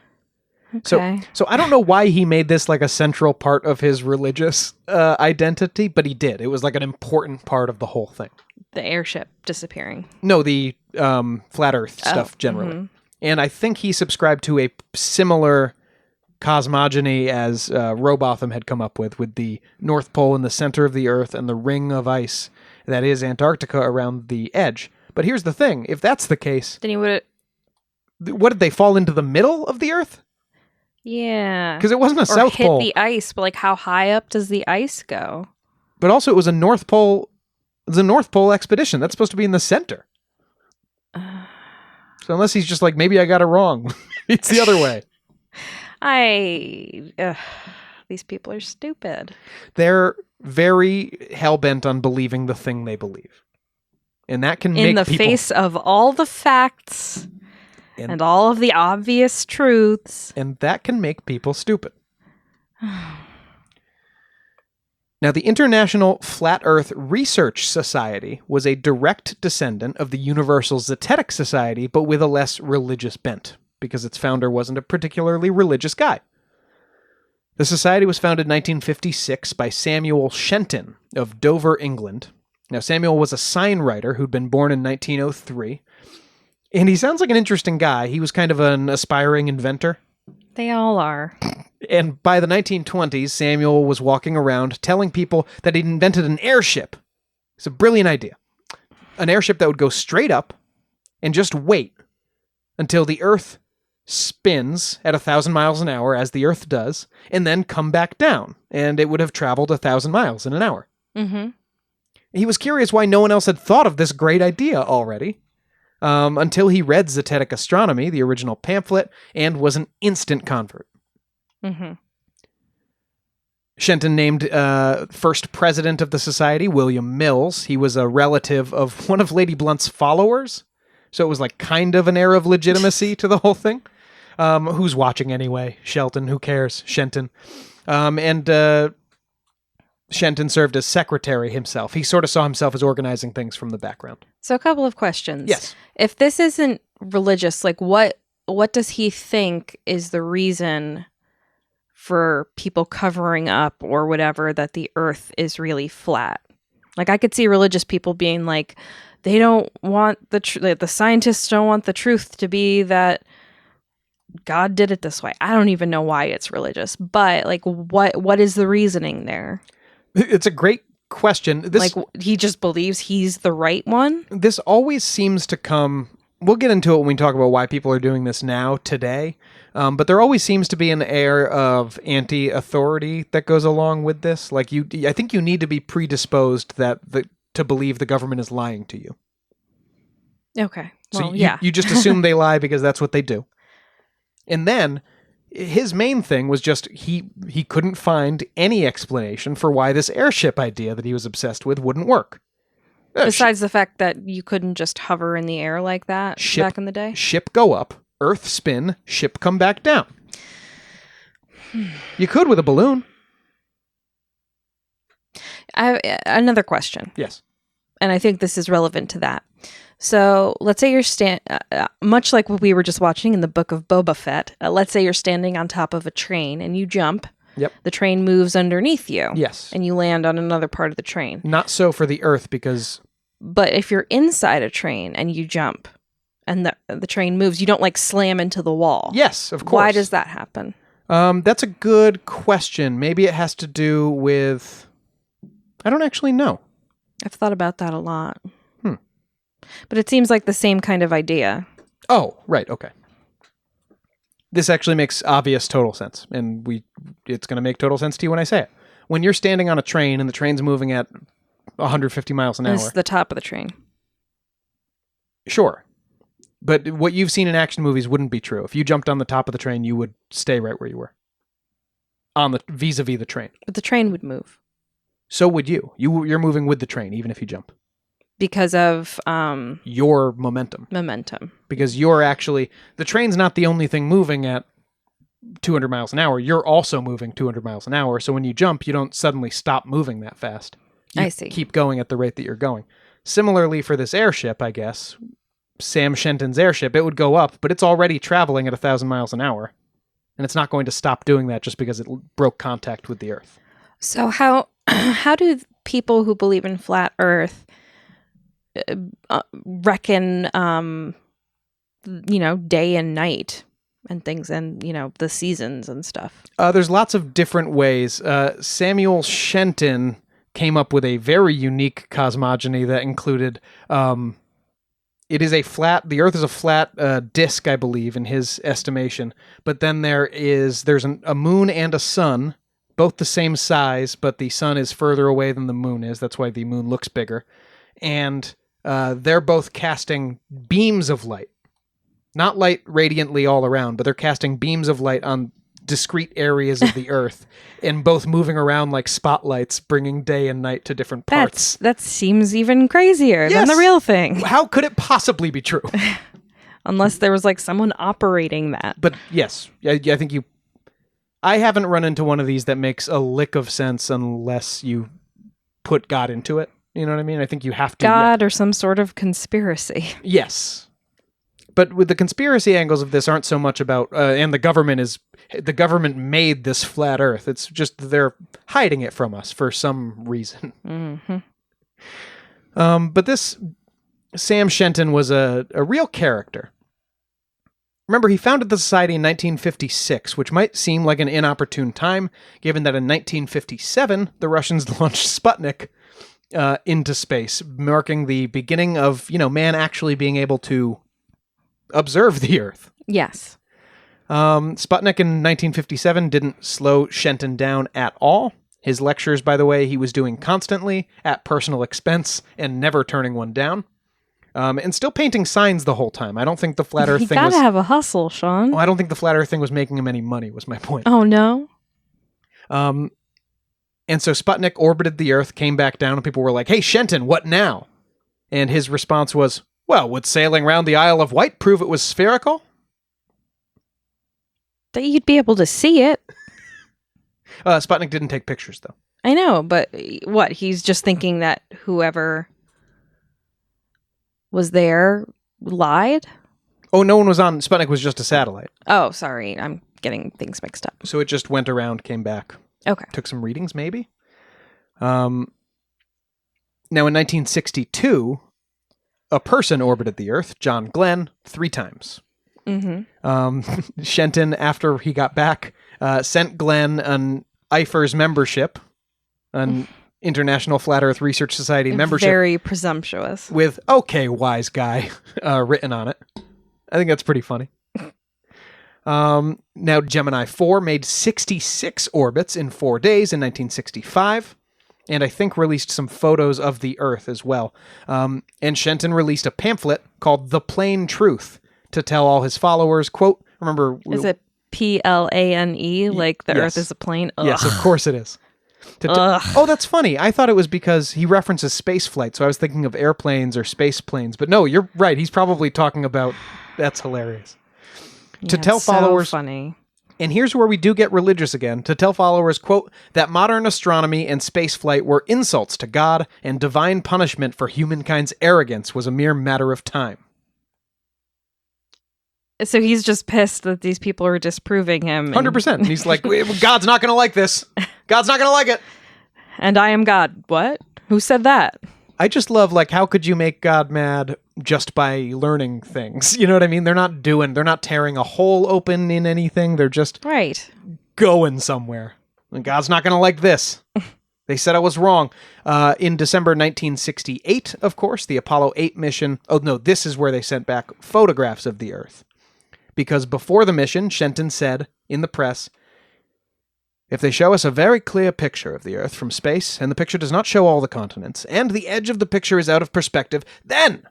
Okay. So I don't know why he made this like a central part of his religious identity, but he did. It was like an important part of the whole thing. The airship disappearing. No, the flat Earth stuff generally. Mm-hmm. And I think he subscribed to a similar cosmogony as Robotham had come up with the North Pole in the center of the Earth and the ring of ice that is Antarctica around the edge. But here's the thing. If that's the case, Then he would have... what did they fall into the middle of the Earth? Yeah. Because it wasn't a or South hit Pole. the ice, but like how high up does the ice go? But also it was a North Pole... It was a North Pole expedition. That's supposed to be in the center. So unless he's just like, maybe I got it wrong. It's the other way. These people are stupid. They're very hell-bent on believing the thing they believe. And that can make In the people... face of all the facts and all of the obvious truths. And that can make people stupid. Now, the International Flat Earth Research Society was a direct descendant of the Universal Zetetic Society, but with a less religious bent, because its founder wasn't a particularly religious guy. The society was founded in 1956 by Samuel Shenton of Dover, England. Now, Samuel was a sign writer who'd been born in 1903, and he sounds like an interesting guy. He was kind of an aspiring inventor. They all are. And by the 1920s, Samuel was walking around telling people that he'd invented an airship. It's a brilliant idea. An airship that would go straight up and just wait until the Earth spins at 1,000 miles an hour, as the Earth does, and then come back down. And it would have traveled 1,000 miles in an hour. Mm-hmm. He was curious why no one else had thought of this great idea already. Until he read Zetetic Astronomy, the original pamphlet, and was an instant convert. Mm-hmm. Shenton named first president of the society William Mills. He was a relative of one of Lady Blunt's followers, so it was like kind of an air of legitimacy to the whole thing. Who's watching anyway? Shelton, who cares? Shenton. And Shenton served as secretary himself. He sort of saw himself as organizing things from the background. So a couple of questions. Yes. If this isn't religious, like what does he think is the reason for people covering up or whatever that the Earth is really flat? Like I could see religious people being like, they don't want the scientists don't want the truth to be that God did it this way. I don't even know why it's religious, but like what is the reasoning there? It's a great question. Like he just believes he's the right one? This always seems to come... We'll get into it when we talk about why people are doing this now, today. But there always seems to be an air of anti-authority that goes along with this. Like I think you need to be predisposed to believe the government is lying to you. Okay. Well, So yeah. you just assume they lie because that's what they do. And then his main thing was just he couldn't find any explanation for why this airship idea that he was obsessed with wouldn't work. Besides the fact that you couldn't just hover in the air like that back in the day? Ship go up, Earth spin, ship come back down. You could with a balloon. Another question. Yes. And I think this is relevant to that. So let's say you're much like what we were just watching in the book of Boba Fett. Let's say you're standing on top of a train and you jump. Yep. The train moves underneath you. Yes. And you land on another part of the train. Not so for the Earth because... But if you're inside a train and you jump and the train moves, you don't like slam into the wall. Yes, of course. Why does that happen? That's a good question. Maybe it has to do with... I don't actually know. I've thought about that a lot. But it seems like the same kind of idea. Oh, right. Okay. This actually makes obvious total sense. And it's going to make total sense to you when I say it. When you're standing on a train and the train's moving at 150 miles an hour. This is the top of the train. Sure. But what you've seen in action movies wouldn't be true. If you jumped on the top of the train, you would stay right where you were. Vis-a-vis the train. But the train would move. So would you. You're moving with the train, even if you jump. Because of your momentum. Because you're actually... The train's not the only thing moving at 200 miles an hour. You're also moving 200 miles an hour. So when you jump, you don't suddenly stop moving that fast. I see. Keep going at the rate that you're going. Similarly for this airship, I guess, Sam Shenton's airship, it would go up, but it's already traveling at 1,000 miles an hour. And it's not going to stop doing that just because it broke contact with the Earth. So how do people who believe in flat Earth reckon, day and night and things, and, the seasons and stuff? There's lots of different ways. Samuel Shenton came up with a very unique cosmogony that included, the Earth is a flat disk, I believe, in his estimation. But then there's a moon and a sun, both the same size, but the sun is further away than the moon is. That's why the moon looks bigger. And they're both casting beams of light. Not light radiantly all around, but they're casting beams of light on discrete areas of the Earth, and both moving around like spotlights, bringing day and night to different parts. That seems even crazier than the real thing. How could it possibly be true? Unless there was someone operating that. But yes, I think I haven't run into one of these that makes a lick of sense unless you put God into it. You know what I mean? I think you have to... God or some sort of conspiracy. Yes. But with the conspiracy angles of this aren't so much about... and the government made this flat Earth. It's just they're hiding it from us for some reason. Mm-hmm. But this Sam Shenton was a real character. Remember, he founded the society in 1956, which might seem like an inopportune time, given that in 1957, the Russians launched Sputnik into space, marking the beginning of, man actually being able to observe the Earth. Yes. Sputnik in 1957 didn't slow Shenton down at all. His lectures, by the way, he was doing constantly at personal expense and never turning one down. And still painting signs the whole time. I don't think the flat Earth thing was... You gotta have a hustle, Sean. Well, I don't think the flat Earth thing was making him any money, was my point. Oh, no? And so Sputnik orbited the Earth, came back down, and people were like, hey, Shenton, what now? And his response was, well, would sailing around the Isle of Wight prove it was spherical? That you'd be able to see it. Sputnik didn't take pictures, though. I know, but what? He's just thinking that whoever was there lied? Oh, no one was on. Sputnik was just a satellite. Oh, sorry. I'm getting things mixed up. So it just went around, came back. Okay. Took some readings, maybe. Now, in 1962, a person orbited the Earth, John Glenn, 3 times. Mm-hmm. Shenton, after he got back, sent Glenn an IFERS membership, an International Flat Earth Research Society membership. Very presumptuous. With, okay, wise guy, written on it. I think that's pretty funny. Now, Gemini 4 made 66 orbits in 4 days in 1965, and I think released some photos of the Earth as well. And Shenton released a pamphlet called The Plain Truth to tell all his followers, quote, remember... Is it Plane, like the yes. Earth is a plane? Ugh. Yes, of course it is. Oh, that's funny. I thought it was because he references space flight, so I was thinking of airplanes or space planes. But no, you're right. He's probably talking about... That's hilarious. Yeah, to tell followers... So funny. And here's where we do get religious again. To tell followers, quote, that modern astronomy and space flight were insults to God and divine punishment for humankind's arrogance was a mere matter of time. So he's just pissed that these people are disproving him. 100%. And he's like, God's not going to like this. God's not going to like it. And I am God. What? Who said that? I just love, how could you make God mad just by learning things? You know what I mean? They're not tearing a hole open in anything. They're just going somewhere. And God's not going to like this. They said I was wrong. In December 1968, of course, the Apollo 8 mission. Oh, no, this is where they sent back photographs of the Earth. Because before the mission, Shenton said in the press, if they show us a very clear picture of the Earth from space, and the picture does not show all the continents, and the edge of the picture is out of perspective, then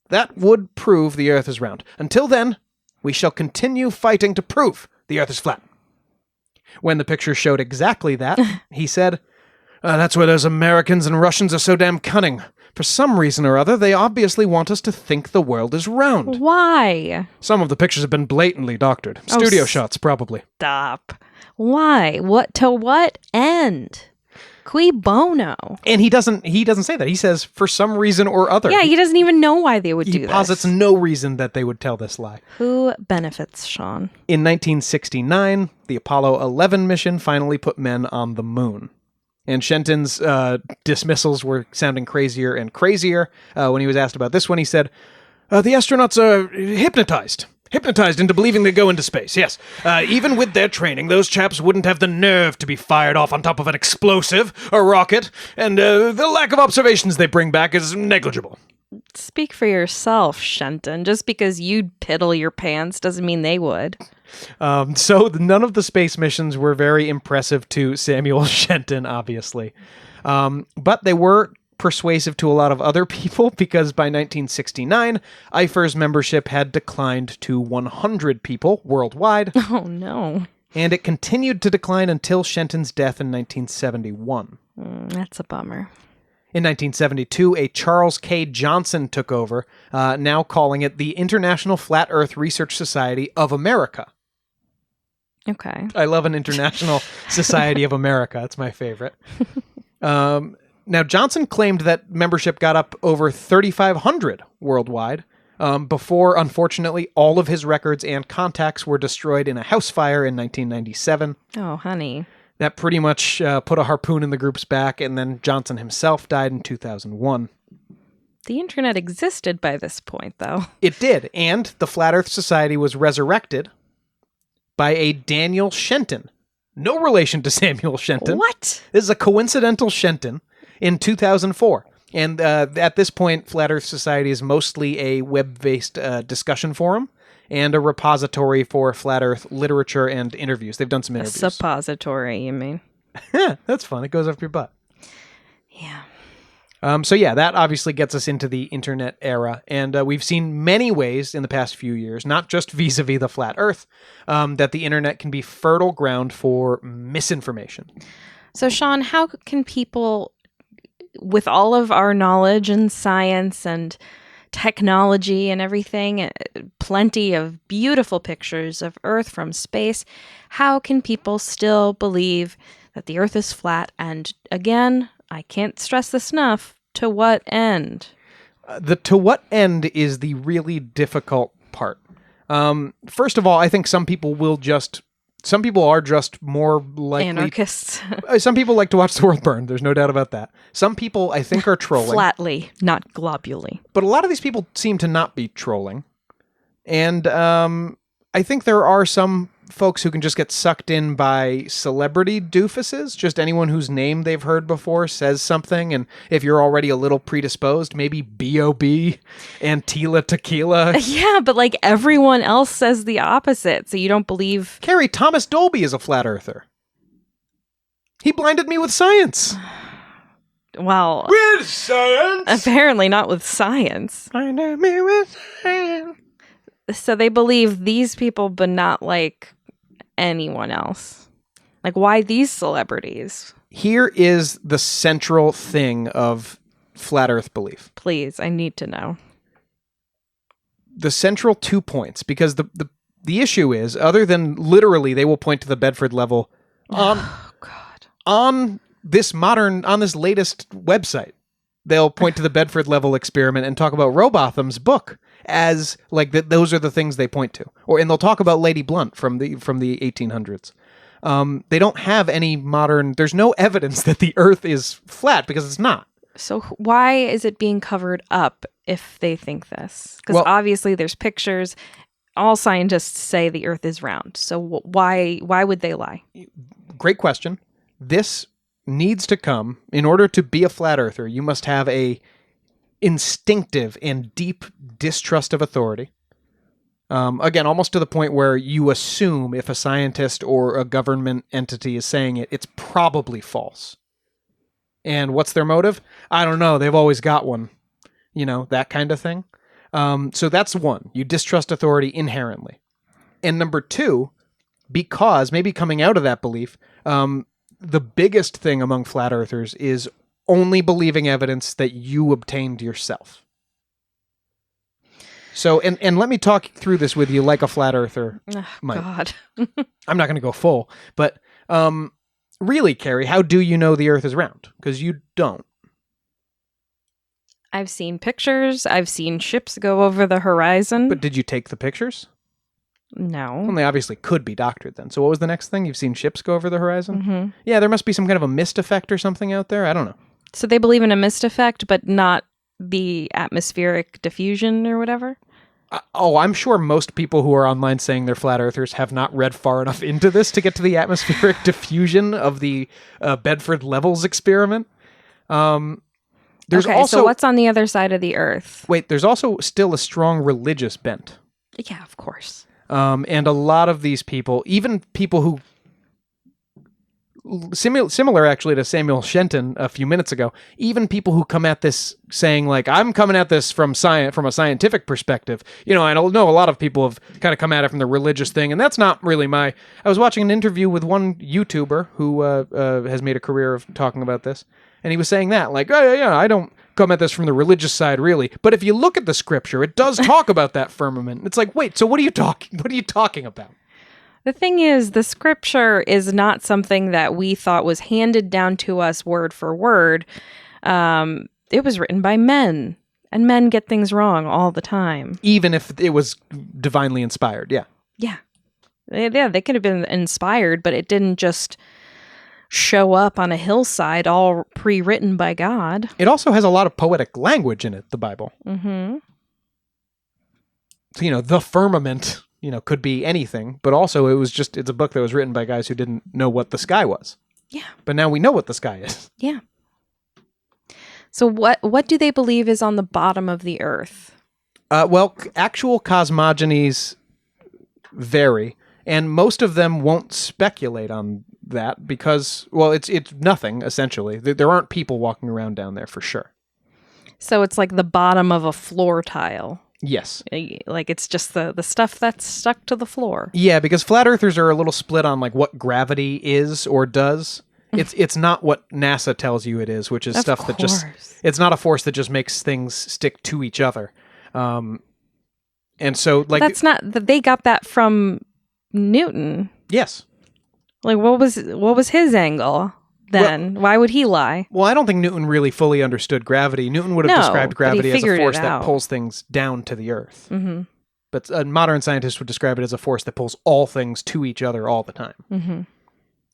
that would prove the Earth is round. Until then, we shall continue fighting to prove the Earth is flat. When the picture showed exactly that, he said, that's where those Americans and Russians are so damn cunning. For some reason or other, they obviously want us to think the world is round. Why? Some of the pictures have been blatantly doctored. Studio shots, probably. Stop. Why? To what end? Cui bono? And he doesn't say that. He says, for some reason or other. Yeah, he doesn't even know why they would do this. He posits no reason that they would tell this lie. Who benefits, Sean? In 1969, the Apollo 11 mission finally put men on the moon. And Shenton's dismissals were sounding crazier and crazier. When he was asked about this one, he said, the astronauts are hypnotized into believing they go into space, yes. Even with their training, those chaps wouldn't have the nerve to be fired off on top of an explosive, a rocket, and the lack of observations they bring back is negligible. Speak for yourself, Shenton. Just because you'd piddle your pants doesn't mean they would. So none of the space missions were very impressive to Samuel Shenton, obviously. But they were persuasive to a lot of other people because by 1969, IFER's membership had declined to 100 people worldwide. Oh, no. And it continued to decline until Shenton's death in 1971. That's a bummer. In 1972, a Charles K. Johnson took over, now calling it the International Flat Earth Research Society of America. Okay. I love an International Society of America. It's my favorite. Now, Johnson claimed that membership got up over 3,500 worldwide before, unfortunately, all of his records and contacts were destroyed in a house fire in 1997. Oh, honey. That pretty much put a harpoon in the group's back, and then Johnson himself died in 2001. The internet existed by this point, though. It did, and the Flat Earth Society was resurrected by a Daniel Shenton. No relation to Samuel Shenton. What? This is a coincidental Shenton in 2004. And at this point, Flat Earth Society is mostly a web-based discussion forum and a repository for Flat Earth literature and interviews. They've done some interviews. A suppository, you mean? Yeah, that's fun. It goes up your butt. Yeah. So yeah, that obviously gets us into the internet era. And we've seen many ways in the past few years, not just vis-a-vis the flat earth, that the internet can be fertile ground for misinformation. So Sean, how can people, with all of our knowledge and science and technology and everything, plenty of beautiful pictures of Earth from space, how can people still believe that the Earth is flat? And again, I can't stress this enough, to what end? The to what end is the really difficult part. First of all, I think some people are just more likely... Anarchists. Some people like to watch the world burn. There's no doubt about that. Some people, I think, are trolling. Flatly, not globally. But a lot of these people seem to not be trolling. And I think there are some folks who can just get sucked in by celebrity doofuses. Just anyone whose name they've heard before says something. And if you're already a little predisposed, maybe B.O.B. and Tila Tequila. Yeah, but like everyone else says the opposite. So you don't believe... Carrie, Thomas Dolby is a flat earther. He blinded me with science. Well... With science? Apparently not with science. Blinded me with science. So they believe these people, but not like anyone else. Like, why these celebrities? Here is the central thing of flat earth belief. Please, I need to know. The central 2 points, because the issue is, other than literally they will point to the Bedford level on this latest website. They'll point to the Bedford level experiment and talk about Robotham's book as like those are the things they point to. And they'll talk about Lady Blunt from the 1800s. They don't have any there's no evidence that the earth is flat because it's not. So why is it being covered up if they think this? Because obviously there's pictures. All scientists say the earth is round. So why would they lie? Great question. This needs to come, in order to be a flat earther, you must have a instinctive and deep distrust of authority. Again, almost to the point where you assume if a scientist or a government entity is saying it, it's probably false. And what's their motive? I don't know. They've always got one. That kind of thing. So that's one. You distrust authority inherently. And number two, because maybe coming out of that belief, the biggest thing among flat earthers is only believing evidence that you obtained yourself. So, and let me talk through this with you like a flat earther might. God. I'm not going to go full, but really, Carrie, how do you know the Earth is round? Because you don't. I've seen pictures. I've seen ships go over the horizon. But did you take the pictures? No. Well, they obviously could be doctored then. So what was the next thing? You've seen ships go over the horizon? Mm-hmm. Yeah, there must be some kind of a mist effect or something out there. I don't know. So they believe in a mist effect, but not the atmospheric diffusion or whatever? I'm sure most people who are online saying they're flat earthers have not read far enough into this to get to the atmospheric diffusion of the Bedford Levels experiment. There's also... so what's on the other side of the Earth? Wait, there's also still a strong religious bent. Yeah, of course. And a lot of these people, even people who... Similar actually to Samuel Shenton a few minutes ago, even people who come at this saying like, I'm coming at this from a scientific perspective. You know, I know a lot of people have kind of come at it from the religious thing, and that's not really I was watching an interview with one YouTuber who has made a career of talking about this, and he was saying that, like, oh yeah, I don't come at this from the religious side really, but if you look at the scripture, it does talk about that firmament. It's like, wait, so what are you talking about? The thing is, the scripture is not something that we thought was handed down to us word for word. It was written by men, and men get things wrong all the time. Even if it was divinely inspired, yeah. Yeah. Yeah, they could have been inspired, but it didn't just show up on a hillside all pre-written by God. It also has a lot of poetic language in it, the Bible. Mm-hmm. So, the firmament... could be anything, but also it's a book that was written by guys who didn't know what the sky was. Yeah. But now we know what the sky is. Yeah. So what do they believe is on the bottom of the Earth? Actual cosmogonies vary, and most of them won't speculate on that because, it's nothing, essentially. There aren't people walking around down there for sure. So it's like the bottom of a floor tile. Yes. Like it's just the stuff that's stuck to the floor. Yeah, because flat earthers are a little split on like what gravity is or does. It's not what NASA tells you it is, which is stuff that just... It's not a force that just makes things stick to each other. And so like... That's not... They got that from Newton. Yes. Like what was his angle then? Why would he lie? Well, I don't think Newton really fully understood gravity. Newton would have described gravity as a force that pulls things down to the earth. Mm-hmm. But a modern scientist would describe it as a force that pulls all things to each other all the time. Mm-hmm.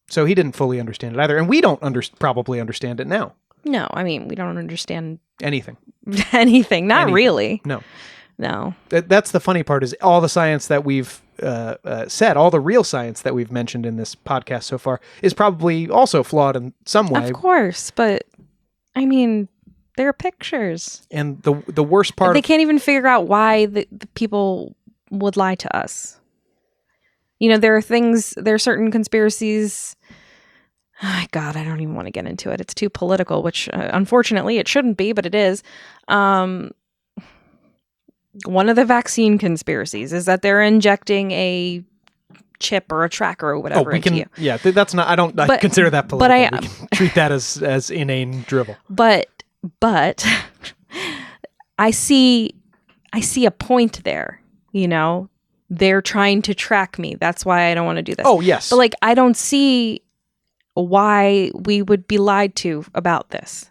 So he didn't fully understand it either. And we don't probably understand it now. No, I mean, we don't understand... Anything. Anything. Not really. No. No. That's the funny part is all the science that we've said, all the real science that we've mentioned in this podcast so far is probably also flawed in some way. Of course, but I mean, they're pictures. And the worst part... They can't even figure out why the people would lie to us. There are certain conspiracies... Oh, God, I don't even want to get into it. It's too political, which unfortunately it shouldn't be, but it is. One of the vaccine conspiracies is that they're injecting a chip or a tracker or whatever into you. Yeah, that's not. I consider that political. But we can treat that as inane drivel. But I see a point there. They're trying to track me. That's why I don't want to do this. Oh yes, but I don't see why we would be lied to about this.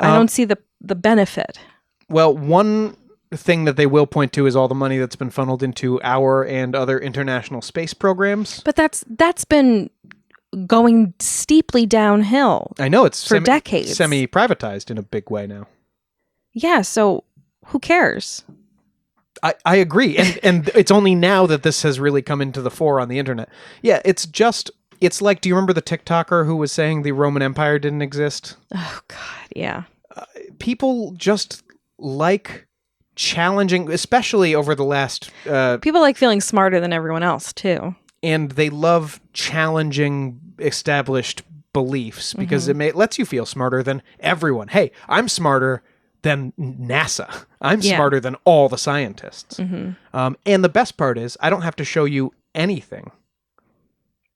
I don't see the benefit. Well, one thing that they will point to is all the money that's been funneled into our and other international space programs. But that's been going steeply downhill. I know, it's for decades. Semi-privatized in a big way now. Yeah, so who cares? I agree. And it's only now that this has really come into the fore on the internet. Yeah, it's like, do you remember the TikToker who was saying the Roman Empire didn't exist? Oh, God, yeah. People just like challenging, especially over the last... people like feeling smarter than everyone else, too. And they love challenging established beliefs because it lets you feel smarter than everyone. Hey, I'm smarter than NASA. I'm smarter than all the scientists. Mm-hmm. And the best part is I don't have to show you anything.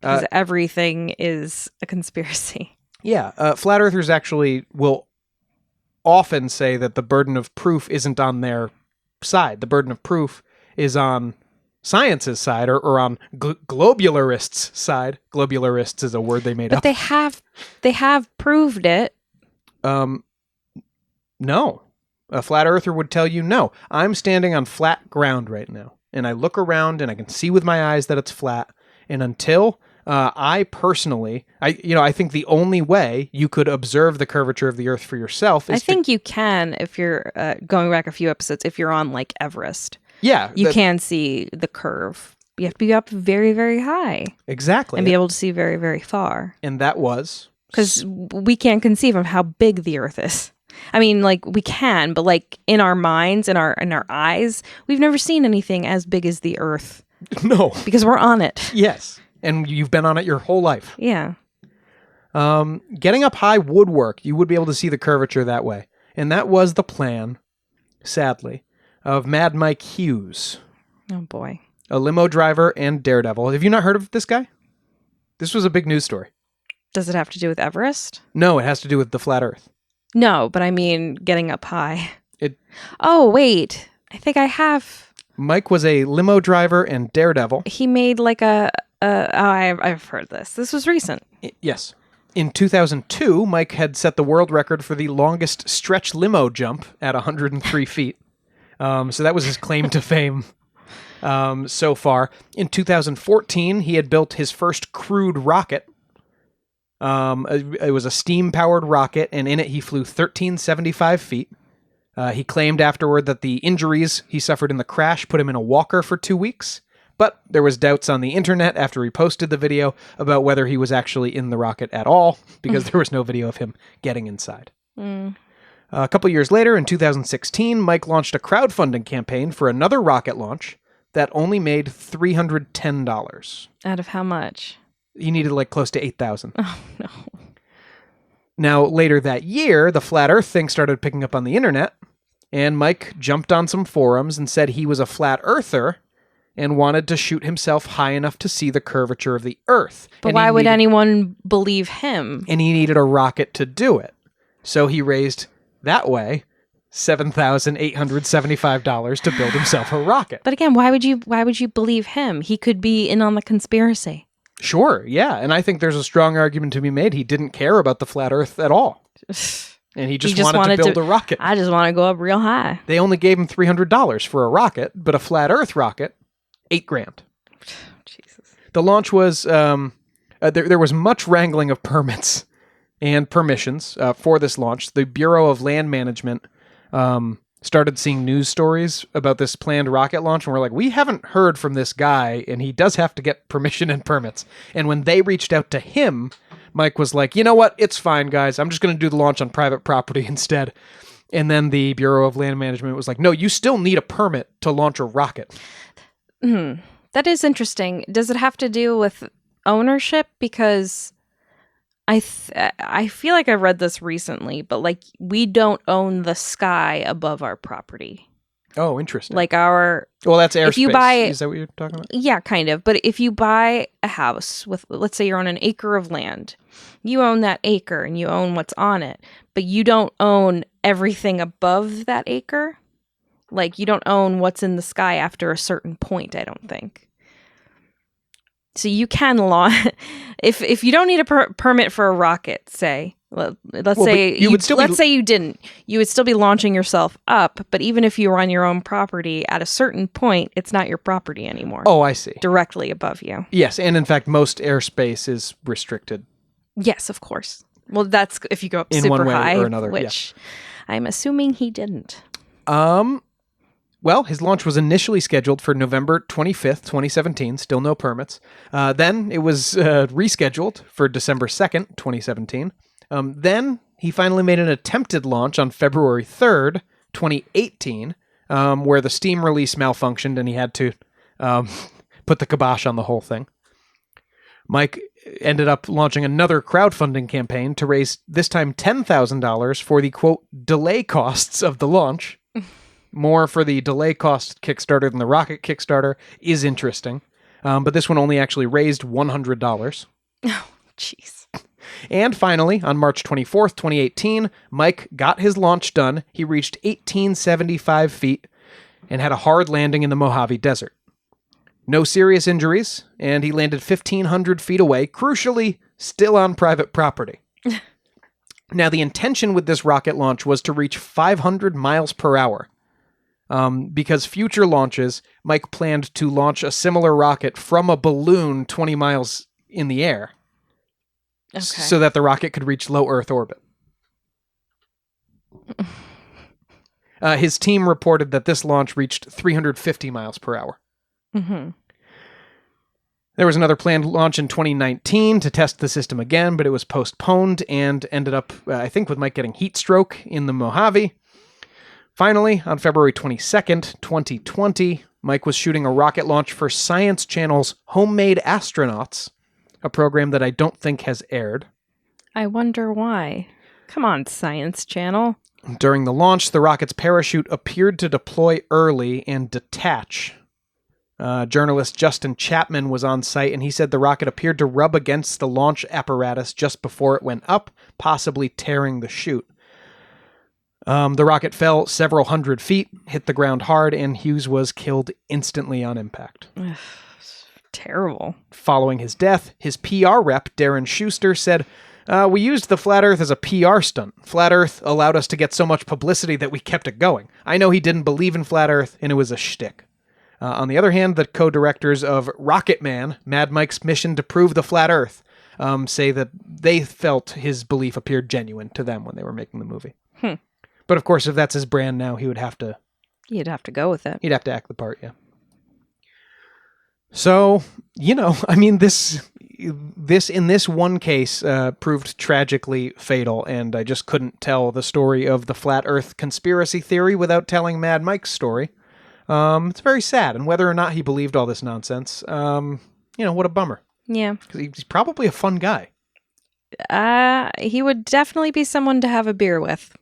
Because everything is a conspiracy. Yeah, flat earthers actually will often say that the burden of proof isn't on their side. The burden of proof is on science's side or on globularists' side. Globularists is a word they made But up. they have proved it. No. A flat earther would tell you no. I'm standing on flat ground right now, and I look around and I can see with my eyes that it's flat. And until I personally, I think the only way you could observe the curvature of the Earth for yourself is I think you can, if you're going back a few episodes, if you're on like Everest. Yeah. You can see the curve. You have to be up very, very high. Exactly. And be able to see very, very far. And that was... Because we can't conceive of how big the Earth is. I mean, like, we can, but like in our minds, in our eyes, we've never seen anything as big as the Earth. No. Because we're on it. Yes. And you've been on it your whole life. Yeah. Getting up high would work. You would be able to see the curvature that way. And that was the plan, sadly, of Mad Mike Hughes. Oh, boy. A limo driver and daredevil. Have you not heard of this guy? This was a big news story. Does it have to do with Everest? No, it has to do with the flat Earth. No, but I mean getting up high. Oh, wait. I think I have. Mike was a limo driver and daredevil. He made like I've heard this. This was recent. Yes. In 2002, Mike had set the world record for the longest stretch limo jump at 103 feet. So that was his claim to fame so far. In 2014, he had built his first crewed rocket. It was a steam-powered rocket, and in it he flew 1,375 feet. He claimed afterward that the injuries he suffered in the crash put him in a walker for 2 weeks, but there was doubts on the internet after he posted the video about whether he was actually in the rocket at all, because there was no video of him getting inside. A couple years later, in 2016, Mike launched a crowdfunding campaign for another rocket launch that only made $310. Out of how much? He needed like close to $8,000. Oh, no. Now, later that year, the flat Earth thing started picking up on the internet, and Mike jumped on some forums and said he was a flat earther and wanted to shoot himself high enough to see the curvature of the Earth. But why would anyone believe him? And he needed a rocket to do it. So he raised, that way, $7,875 to build himself a rocket. But again, why would you believe him? He could be in on the conspiracy. Sure, yeah. And I think there's a strong argument to be made. He didn't care about the flat Earth at all. And he just wanted to build a rocket. I just want to go up real high. They only gave him $300 for a rocket, but a flat Earth rocket, $8,000. Jesus. The launch was, there was much wrangling of permits and permissions for this launch. The Bureau of Land Management started seeing news stories about this planned rocket launch, and we're like, we haven't heard from this guy, and he does have to get permission and permits. And when they reached out to him, Mike was like, you know what? It's fine, guys. I'm just going to do the launch on private property instead. And then the Bureau of Land Management was like, no, you still need a permit to launch a rocket. That is interesting. Does it have to do with ownership? Because I feel like I've read this recently, but like we don't own the sky above our property. Oh, interesting. Like our... Well, that's airspace. If you buy, is that what you're talking about? Yeah, kind of. But if you buy a house with, let's say you're on an acre of land, you own that acre and you own what's on it, but you don't own everything above that acre. Like you don't own what's in the sky after a certain point, I don't think. So you can if you don't need a permit for a rocket, say, let's say you didn't, you would still be launching yourself up. But even if you were on your own property, at a certain point, it's not your property anymore. Oh, I see. Directly above you. Yes, and in fact, most airspace is restricted. Yes, of course. Well, that's if you go up in super one way high, or another, which I'm assuming he didn't. Well, his launch was initially scheduled for November 25th, 2017. Still no permits. Then it was rescheduled for December 2nd, 2017. Then he finally made an attempted launch on February 3rd, 2018, where the steam release malfunctioned and he had to put the kibosh on the whole thing. Mike ended up launching another crowdfunding campaign to raise, this time, $10,000 for the, quote, delay costs of the launch. More for the delay cost Kickstarter than the rocket Kickstarter is interesting. But this one only actually raised $100. Oh, jeez. And finally, on March 24th, 2018, Mike got his launch done. He reached 1,875 feet and had a hard landing in the Mojave Desert. No serious injuries, and he landed 1,500 feet away, crucially, still on private property. Now, the intention with this rocket launch was to reach 500 miles per hour. Because future launches, Mike planned to launch a similar rocket from a balloon 20 miles in the air. Okay. So that the rocket could reach low Earth orbit. His team reported that this launch reached 350 miles per hour. Mm-hmm. There was another planned launch in 2019 to test the system again, but it was postponed and ended up, I think, with Mike getting heat stroke in the Mojave. Finally, on February 22nd, 2020, Mike was shooting a rocket launch for Science Channel's Homemade Astronauts, a program that I don't think has aired. I wonder why. Come on, Science Channel. During the launch, the rocket's parachute appeared to deploy early and detach. Journalist Justin Chapman was on site, and he said the rocket appeared to rub against the launch apparatus just before it went up, possibly tearing the chute. The rocket fell several hundred feet, hit the ground hard, and Hughes was killed instantly on impact. Terrible. Following his death, his PR rep, Darren Schuster, said, "We used the Flat Earth as a PR stunt. Flat Earth allowed us to get so much publicity that we kept it going. I know he didn't believe in Flat Earth, and it was a shtick." On the other hand, the co-directors of Rocket Man, Mad Mike's mission to prove the Flat Earth, say that they felt his belief appeared genuine to them when they were making the movie. But of course, if that's his brand now, he would have to... You'd have to go with it. He'd have to act the part, yeah. So, I mean, this in this one case proved tragically fatal, and I just couldn't tell the story of the Flat Earth conspiracy theory without telling Mad Mike's story. It's very sad, and whether or not he believed all this nonsense, what a bummer. Yeah. Because he's probably a fun guy. He would definitely be someone to have a beer with.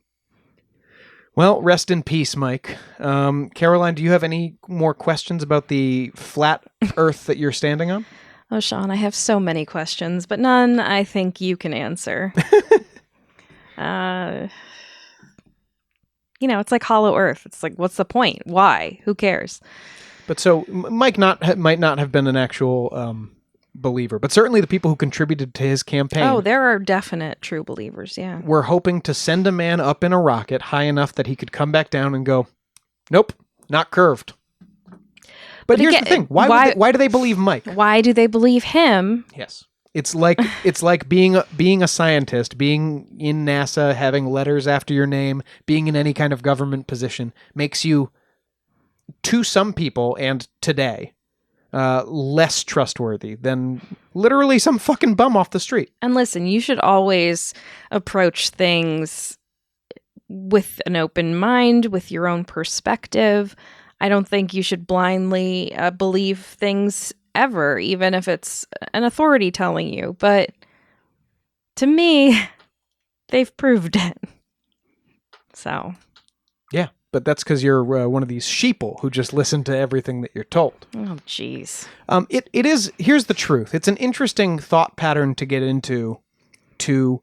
Well, rest in peace, Mike. Caroline, do you have any more questions about the flat Earth that you're standing on? Oh, Sean, I have so many questions, but none I think you can answer. It's like Hollow Earth. It's like, what's the point? Why? Who cares? But so Mike might not have been an actual believer, but certainly the people who contributed to his campaign. Oh, there are definite true believers, yeah. Were hoping to send a man up in a rocket high enough that he could come back down and go, nope, not curved. But here's the thing. Why do they believe Mike? Why do they believe him? Yes. It's like being a scientist, being in NASA, having letters after your name, being in any kind of government position makes you, to some people and today, less trustworthy than literally some fucking bum off the street. And listen, you should always approach things with an open mind, with your own perspective. I don't think you should blindly believe things ever, even if it's an authority telling you. But to me, they've proved it. So. Yeah, but that's because you're one of these sheeple who just listen to everything that you're told. Oh, jeez. It is, here's the truth. It's an interesting thought pattern to get into to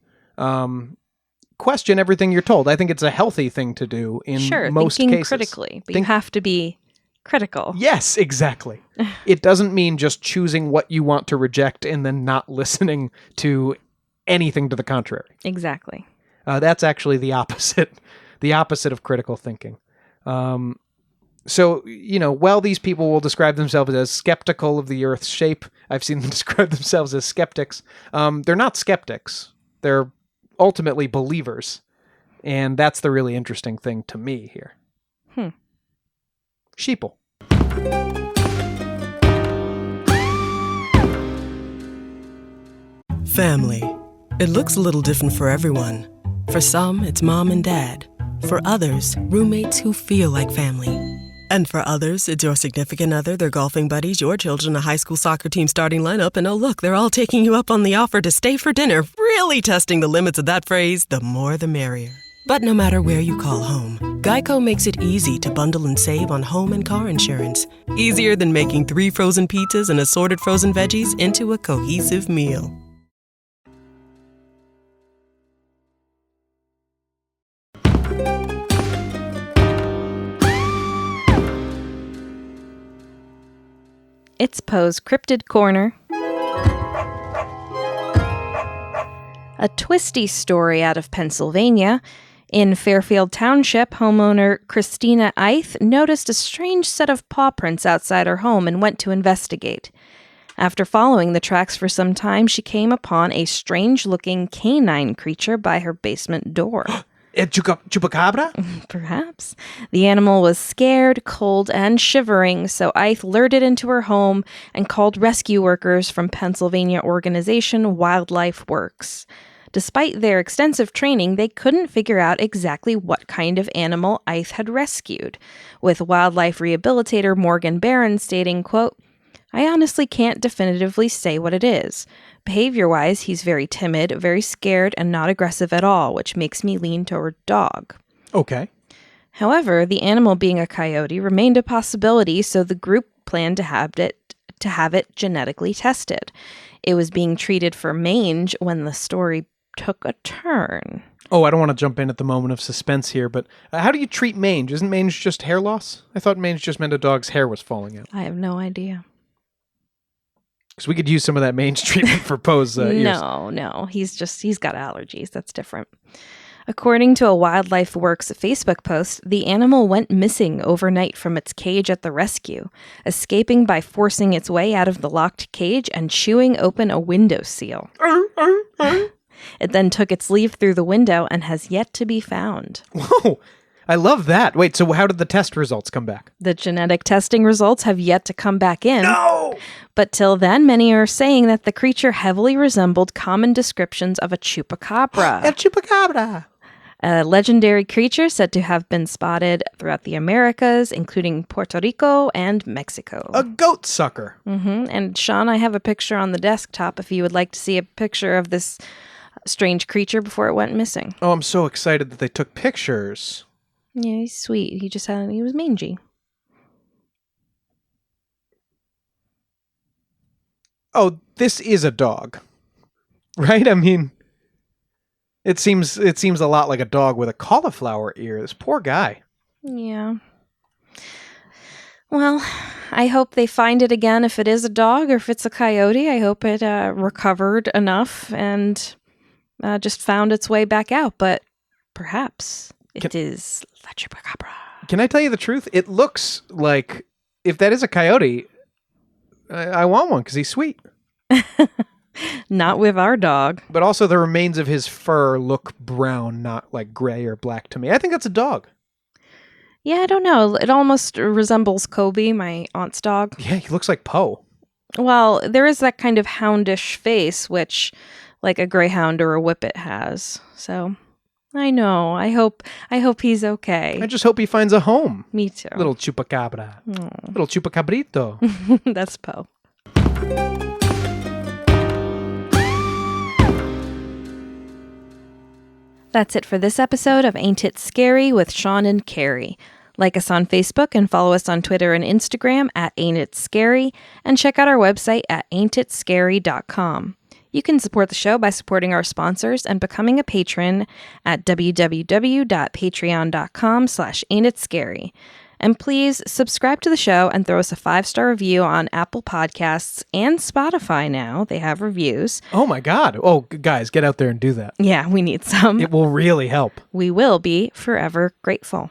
question everything you're told. I think it's a healthy thing to do in most thinking cases. Critically, but you have to be critical. Yes, exactly. It doesn't mean just choosing what you want to reject and then not listening to anything to the contrary. Exactly. That's actually the opposite of critical thinking. So, while these people will describe themselves as skeptical of the Earth's shape, I've seen them describe themselves as skeptics. They're not skeptics. They're ultimately believers. And that's the really interesting thing to me here. Sheeple. Family. It looks a little different for everyone. For some, it's mom and dad. For others, roommates who feel like family. And for others, it's your significant other, their golfing buddies, your children, a high school soccer team starting lineup, and oh look, they're all taking you up on the offer to stay for dinner, really testing the limits of that phrase, the more the merrier. But no matter where you call home, Geico makes it easy to bundle and save on home and car insurance. Easier than making 3 frozen pizzas and assorted frozen veggies into a cohesive meal. It's Poe's Cryptid Corner. A twisty story out of Pennsylvania. In Fairfield Township, homeowner Christina Eith noticed a strange set of paw prints outside her home and went to investigate. After following the tracks for some time, she came upon a strange-looking canine creature by her basement door. A Chupacabra? Perhaps. The animal was scared, cold, and shivering, so Eith lured it into her home and called rescue workers from Pennsylvania organization Wildlife Works. Despite their extensive training, they couldn't figure out exactly what kind of animal Eith had rescued, with wildlife rehabilitator Morgan Barron stating, quote, "I honestly can't definitively say what it is. Behavior-wise, he's very timid, very scared, and not aggressive at all, which makes me lean toward dog." Okay. However, the animal being a coyote remained a possibility, so the group planned to have it genetically tested. It was being treated for mange when the story took a turn. Oh, I don't want to jump in at the moment of suspense here, but how do you treat mange? Isn't mange just hair loss? I thought mange just meant a dog's hair was falling out. I have no idea. Because we could use some of that mange treatment for Poe's ears. No. He's got allergies. That's different. According to a Wildlife Works Facebook post, the animal went missing overnight from its cage at the rescue, escaping by forcing its way out of the locked cage and chewing open a window seal. It then took its leave through the window and has yet to be found. Whoa! I love that. Wait, so how did the test results come back? The genetic testing results have yet to come back in. No! But till then, many are saying that the creature heavily resembled common descriptions of a chupacabra. A Chupacabra! A legendary creature said to have been spotted throughout the Americas, including Puerto Rico and Mexico. A goat sucker. Mm-hmm. And Sean, I have a picture on the desktop if you would like to see a picture of this strange creature before it went missing. Oh, I'm so excited that they took pictures. Yeah, he's sweet. He was mangy. Oh, this is a dog. Right? I mean, it seems a lot like a dog with a cauliflower ear. This poor guy. Yeah. Well, I hope they find it again if it is a dog or if it's a coyote. I hope it recovered enough and just found its way back out. But perhaps it is La Chupacabra. Can I tell you the truth? It looks like, if that is a coyote, I want one because he's sweet. Not with our dog. But also the remains of his fur look brown, not like gray or black to me. I think that's a dog. Yeah, I don't know. It almost resembles Kobe, my aunt's dog. Yeah, he looks like Poe. Well, there is that kind of houndish face, which like a greyhound or a whippet has. So I know. I hope he's okay. I just hope he finds a home. Me too. Little Chupacabra. Little Chupacabrito. That's Poe. That's it for this episode of Ain't It Scary with Sean and Carrie. Like us on Facebook and follow us on Twitter and Instagram at Ain't It Scary, and check out our website at ain'titscary.com. You can support the show by supporting our sponsors and becoming a patron at www.patreon.com/ain'titscary. And please subscribe to the show and throw us a 5-star review on Apple Podcasts and Spotify now. They have reviews. Oh my God. Oh, guys, get out there and do that. Yeah, we need some. It will really help. We will be forever grateful.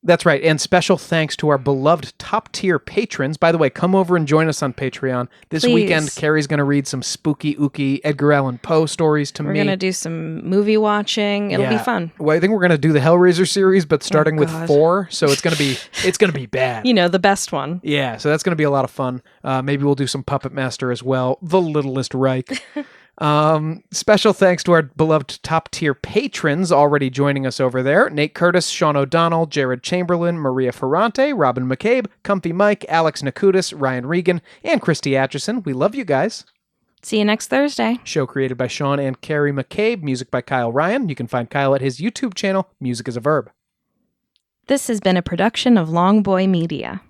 That's right. And special thanks to our beloved top-tier patrons. By the way, come over and join us on Patreon. This Please. weekend, Carrie's going to read some spooky, ooky Edgar Allan Poe stories to me. We're going to do some movie watching. It'll be fun. Well, I think we're going to do the Hellraiser series, but starting with God. 4. So it's going to be bad. You know, the best one. Yeah, so that's going to be a lot of fun. Maybe we'll do some Puppet Master as well. The Littlest Reich. Special thanks to our beloved top-tier patrons already joining us over there. Nate Curtis, Sean O'Donnell, Jared Chamberlain, Maria Ferrante, Robin McCabe, Comfy Mike, Alex Nakutis, Ryan Regan, and Christy Atchison. We love you guys. See you next Thursday. Show created by Sean and Carrie McCabe, music by Kyle Ryan. You can find Kyle at his YouTube channel, Music is a Verb. This has been a production of Long Boy Media.